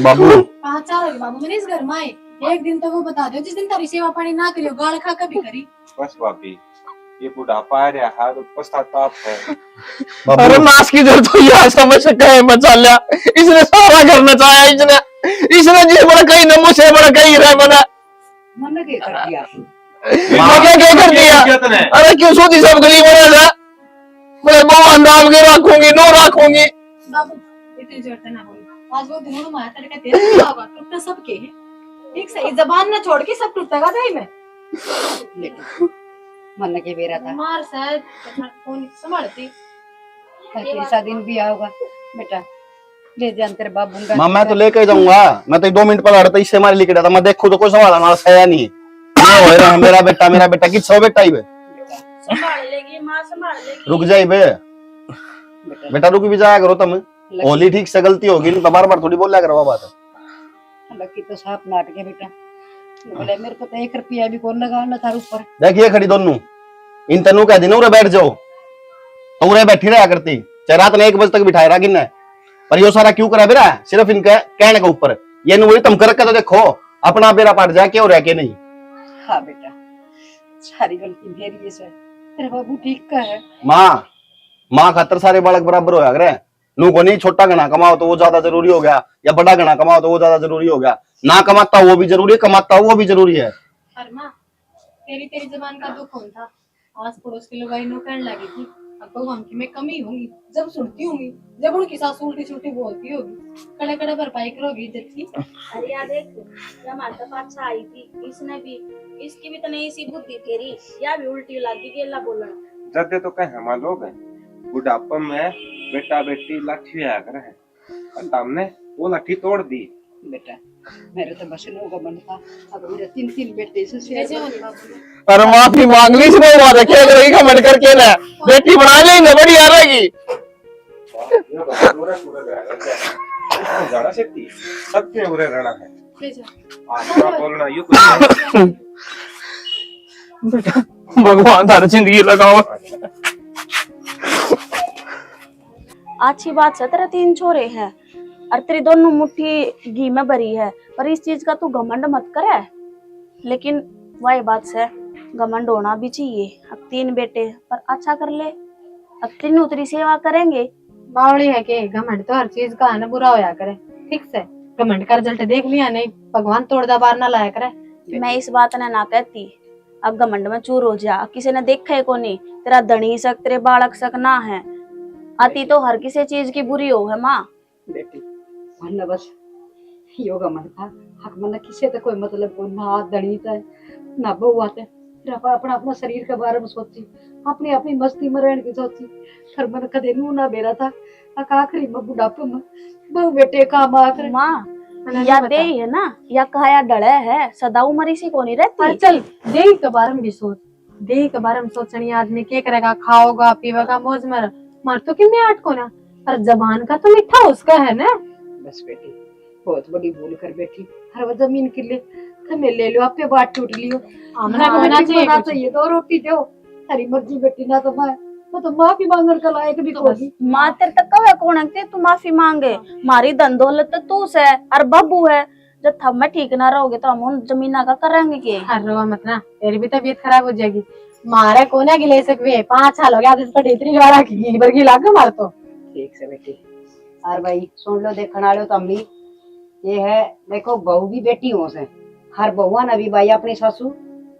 बाबू कहाँ चाह रहे बाबू, मैंने इस घर में आए एक दिन तो वो बता दो जिस दिन तारी सेवा पानी ना करियो, गाल खा कभी करी। बस भाभी ये बुढ़ापा आ रहा है तो पश्चाताप है। अरे नाश की जरूरत तो यह समझ सका है मचाल्या, इसने सारा घर नचाया, इसने जी बड़ा कहीं न मुझसे बड़ा कहीं रह बना। मन के कर दिया मैं क्या कर दिया? अरे क्यों सोची सब गरीब हो रहा, मैं भगवान डाल के रखूंगी नो रखूंगी। बाबू इतनी जरूरत ना बोलो, आज वो दिन माया तड़का तेरा होगा, टूटना सबके है। एक सही जबान ना छोड़ के सब टूटेगा भाई में। मन के बेरा था मार शायद कौन संभालती। ऐसा दिन भी आओगा बेटा, ले जान तेरे बाबू का। माँ मैं तो लेके जाऊंगा, मैं तो 2 मिनट पर लड़ता इससे मारे लेके जाता, मैं देखो तो कोई सवाल हमारा सया नहीं है। हो रहा मेरा बेटा किस सौ बेटा ही बे, संभाल लेगी माँ, संभाल लेगी। रुक जाई बे बेटा, रुक भी जाया करो तुम। होली ठीक से गलती होगी नहीं तो बार थोड़ी बोला करो बात। लकी तो साफ नाट के बेटा, बोले मेरे को तो 1 रुपया भी कौन लगाना था ऊपर। देखिए खड़ी दोनों, इन तनु कह दिनों रे बैठ जाओ तो उरे बैठी रहा करती, चाहे रात ने 1 बजे तक बिठाए रहा गिन, पर यो सारा क्यों करा बेरा, सिर्फ इनके कहने के ऊपर। ये नुरी तुम कर तो देखो अपना बेरा पाट जाए क्यों रह के नहीं। हाँ बेटा सारी गलती मेरी है, तेरे बाबू ठीक का है। माँ खातर सारे बालक बराबर होया करे, नू को नहीं छोटा गना कमाओ तो वो ज्यादा जरूरी हो गया, या बड़ा गना कमाओ तो वो ज्यादा जरूरी हो गया। ना कमाता वो भी जरूरी है, कमाता वो भी जरूरी है। अरमा तेरी तेरी जबान का दुख कौन था, आस पड़ोस के लोग नो कहने लगी थी, अब भगवान की मैं कमी होंगी जब सुनती होंगी, जब उनकी सास उल्टी सुल्टी बोलती होगी, कड़े कड़े भरपाई करोगी इज्जत की। अरे यार देख जब हमारे पास अच्छा आई थी, इसने भी इसकी भी तो नहीं सी बुद्धि तेरी, या भी उल्टी लगी कि अल्लाह बोलना। जब तो कहे हम लोग हैं बुढ़ापा में बेटा बेटी लाठी आया करे हैं, और हमने वो लाठी तोड़ दी। बेटा मेरे तो बस का मन था, अब मेरे 3 बेटे से अरे माफी मांग ली इसने, बात क्या करेगी कमेंट करके ना, बेटी बना लेंगे बड़ी आ रहेगी। ज्यादा शक्ति सबके बुरे रहना है, ले जा आप बोलना यू कुछ बेटा भगवान तारी जिंदगी लगाओ। अच्छी बात है तेरे 3 छोरे हैं और तेरी दोनों मुट्ठी घी में भरी है, पर इस चीज का तू घमंड मत करे। लेकिन वही बात है घमंड होना भी चाहिए। अब 3 बेटे पर अच्छा कर ले, अब 3 तेरी सेवा करेंगे। बावड़ी है के घमंड तो हर चीज का है ना, बुरा होया करे ठीक से। घमंड का रिजल्ट देख लिया नहीं, भगवान तोड़दा बार ना लाया करे। मैं इस बात ने ना कहती, अब घमंड में चूर हो जा, किसी ने देखा है को नहीं, तेरा धनी सक तेरे बालक सक ना है, आती तो हर किसी चीज की बुरी हो है माँ। बेटी मन बस योगा मन था, हक मन किसे तो कोई मतलब को ना दणित है ना बहु आते, फिर अपना अपना शरीर के बारे में सोची, अपनी अपनी मस्ती में रहने की सोची, फिर मन कदे नू ना बेरा था आखिरी में बुढ़ापे में बहु बेटे काम आकर। माँ या दे है ना, या कहा डले है सदा उमरी सी को नहीं रहती। चल दे के बारे में भी सोच, दे के बारे में सोचनी आदमी क्या करेगा, खाओगा पीवेगा मौज मर तो कि मैं आट को ना, और जबान का तो मीठा उसका है ना। बस बेटी बहुत बड़ी भूल कर बैठी। हर वो जमीन के लिए हमें ले लो, आपके बात टूट लियो। हमने को बिना चाहिए कुछ। चाहिए दो रोटी दो, हरी मर्जी बेटी ना तो मैं तो माफी मांगने का लायक भी कोई। माँ तेरे तक कब है कौन है तू माफी मांगे? मारी धन दौलत तो तू से और बब्बू है। जब थब में ठीक ना रहोगे तो हम उन जमीना का करेंगे के? हर रो मत ना, तेरी भी तबीयत खराब हो जाएगी। मारे कोने की ले सकवे 5 साल हो गया आदत पर इतनी गाड़ा की बरगी लाग मार तो। ठीक से बेटी। और भाई सुन लो, देखना लो तुम भी, ये है देखो बहू भी बेटी हो से। हर बहुआ ना भी भाई अपनी सासू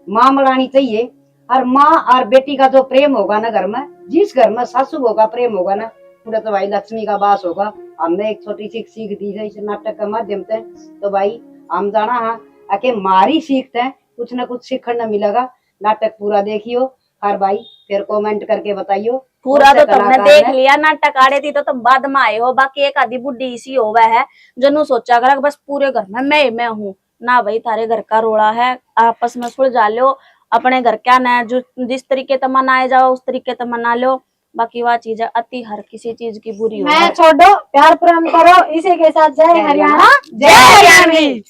माँ मलानी चाहिए। और माँ और बेटी का जो प्रेम होगा ना घर में, जिस घर में सासू होगा प्रेम होगा ना, पूरा तो भाई लक्ष्मी का वास होगा। हमने एक छोटी सी सीख दी है इस नाटक के माध्यम से, तो भाई हम जाना हाँ आके मारी सीखते हैं, कुछ ना कुछ सीखने न मिलेगा। नाटक पूरा देखियो और भाई फिर कमेंट करके बताइयो। पूरा तो तुमने देख लिया, नाटक आड़े थी तो तुम बाद में आए हो। बाकी एक आधी बुढ़ी इसी हो वह है जनू सोचा कर बस पूरे घर में मैं हूँ ना। भाई थारे घर का रोड़ा है, आपस में सुलझा लो। अपने घर क्या ना जो जिस तरीके से मनाए जाओ उस तरीके से मना लो। बाकी वह चीज अति हर किसी चीज की बुरी हो। मैं छोड़ो, प्यार प्रेम करो, इसी के साथ जय हरियाणा जय हरियाणवी।